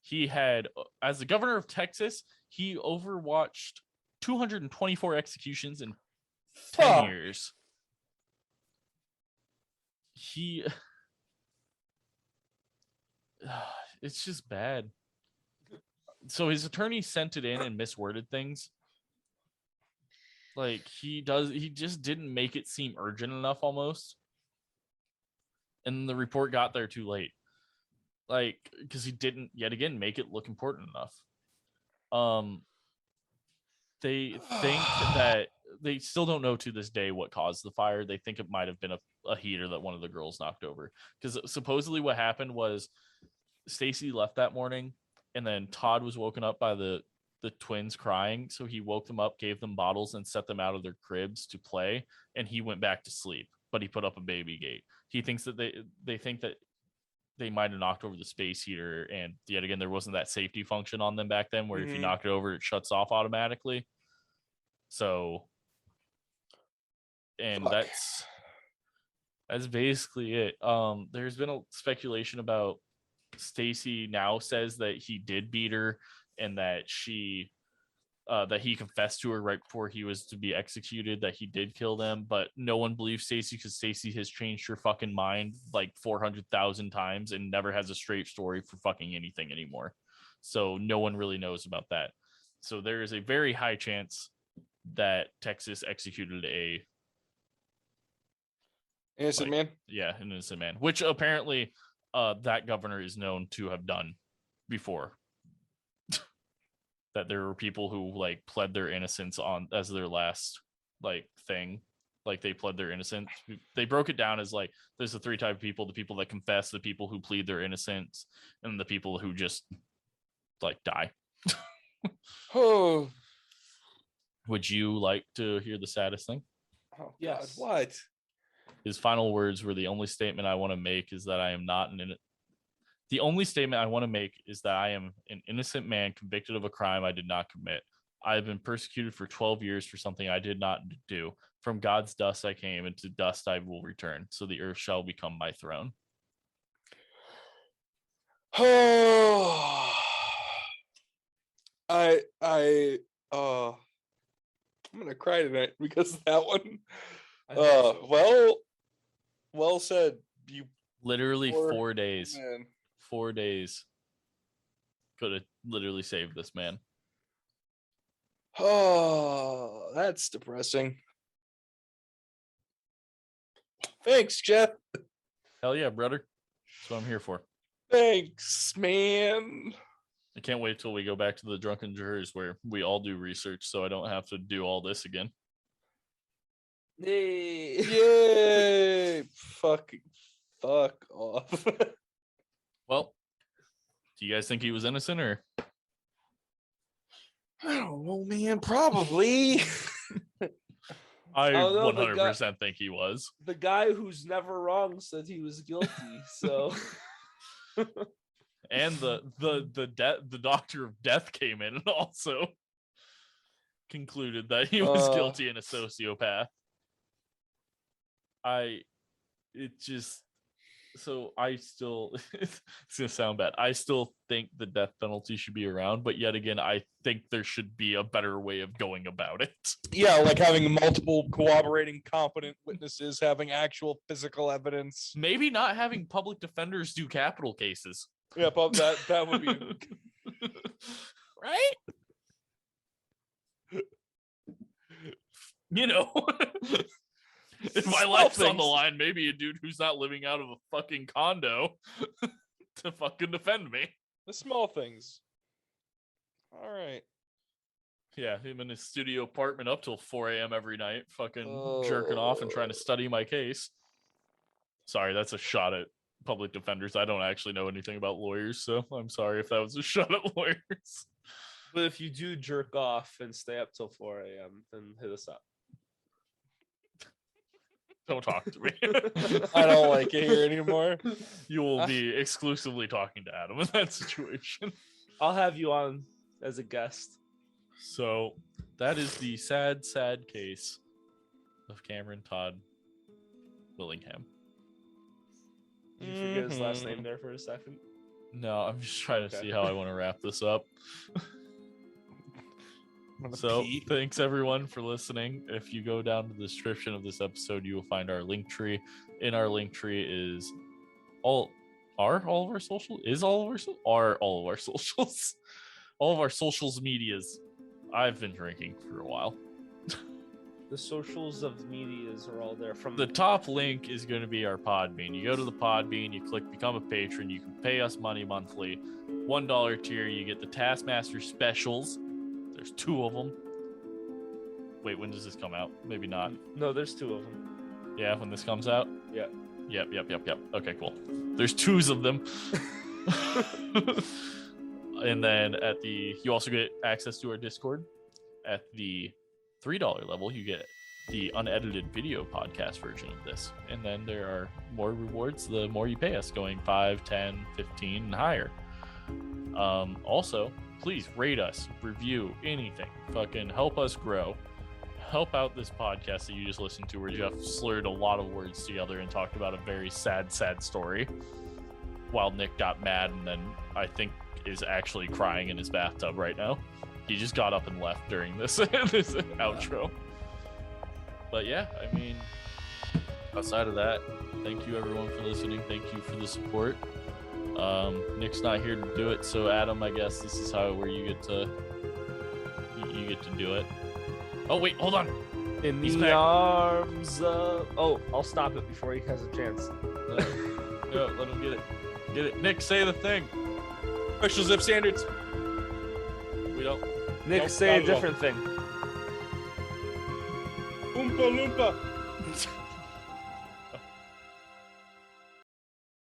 He had, as the governor of Texas, he overwatched 224 executions in 10 years. It's just bad. So his attorney sent it in and misworded things. Like he just didn't make it seem urgent enough almost. And the report got there too late. Like, because he didn't yet again make it look important enough. They think that they still don't know to this day what caused the fire. They think it might have been a heater that one of the girls knocked over. Because supposedly what happened was Stacy left that morning, and then Todd was woken up by the twins crying. So he woke them up, gave them bottles, and set them out of their cribs to play. And he went back to sleep, but he put up a baby gate. He thinks that they think that they might have knocked over the space heater, and yet again, there wasn't that safety function on them back then where if you knock it over, it shuts off automatically. So, and that's basically it. There's been a speculation about Stacy now says that he did beat her and that that he confessed to her right before he was to be executed, that he did kill them, but no one believes Stacy because Stacy has changed her fucking mind like 400,000 times and never has a straight story for fucking anything anymore. So no one really knows about that. So there is a very high chance that Texas executed a innocent man. Yeah, an innocent man, which apparently that governor is known to have done before. That there were people who like pled their innocence on as their last like thing. Like they pled their innocence. They broke it down as like there's the three type of people: the people that confess, the people who plead their innocence, and the people who just like die. Oh. Would you like to hear the saddest thing? Oh, yes. God, what? His final words were, "The only statement I want to make is that I am not The only statement I want to make is that I am an innocent man convicted of a crime I did not commit. I have been persecuted for 12 years for something I did not do. From God's dust I came, and to dust I will return. So the earth shall become my throne." Oh, I'm gonna cry tonight because of that one. Well said. You literally poor 4 days. man. 4 days could have literally saved this man. Oh, that's depressing. Thanks, Jeff. Hell yeah, brother. That's what I'm here for. Thanks, man. I can't wait till we go back to the Drunken Jurors where we all do research so I don't have to do all this again. Yay! Yay! Fuck off. Well, do you guys think he was innocent or? I don't know, man. Probably. I Oh, no, 100% think he was. The guy who's never wrong said he was guilty. So, and the doctor of death came in and also concluded that he was guilty and a sociopath. So I still, it's gonna sound bad. I still think the death penalty should be around, but yet again, I think there should be a better way of going about it. Yeah, like having multiple cooperating competent witnesses, having actual physical evidence. Maybe not having public defenders do capital cases. Yeah, but that would be right. You know, if my life's on the line, maybe a dude who's not living out of a fucking condo to fucking defend me. The small things. All right. Yeah, him in his studio apartment up till 4 a.m. every night, fucking jerking off and trying to study my case. Sorry, that's a shot at public defenders. I don't actually know anything about lawyers, so I'm sorry if that was a shot at lawyers. But if you do jerk off and stay up till 4 a.m., then hit us up. Don't talk to me. I don't like it here anymore. You will be exclusively talking to Adam in that situation. I'll have you on as a guest. So that is the sad, sad case of Cameron Todd Willingham. Did you forget his last name there for a second? No, I'm just trying to see how I want to wrap this up. So thanks everyone for listening. If you go down to the description of this episode, you will find our link tree. In our link tree is all of our socials medias. I've been drinking for a while. The socials of medias are all there. From the top link is going to be our Podbean. You go to the Podbean, you click become a patron, you can pay us money monthly. $1 tier, you get the Taskmaster specials. There's 2 of them. Wait, when does this come out? Maybe not. No, there's 2 of them. Yeah, when this comes out? Yeah. Yep. Okay, cool. There's 2s of them. And then you also get access to our Discord. At the $3 level, you get the unedited video podcast version of this. And then there are more rewards the more you pay us, going 5, 10, 15, and higher. Also, please rate us, review, anything. Fucking help us grow. Help out this podcast that you just listened to where Jeff slurred a lot of words together and talked about a very sad, sad story while Nick got mad and then I think is actually crying in his bathtub right now. He just got up and left during this outro. But yeah, I mean, outside of that, thank you everyone for listening. Thank you for the support. Nick's not here to do it, so Adam, I guess this is where you get to do it. Oh wait, hold on. In the arms of... Oh, I'll stop it before he has a chance. Yeah, let him get it. Get it. Nick, say the thing. Special zip standards. We don't. Nick, Nope, say a different thing. Oompa Loompa.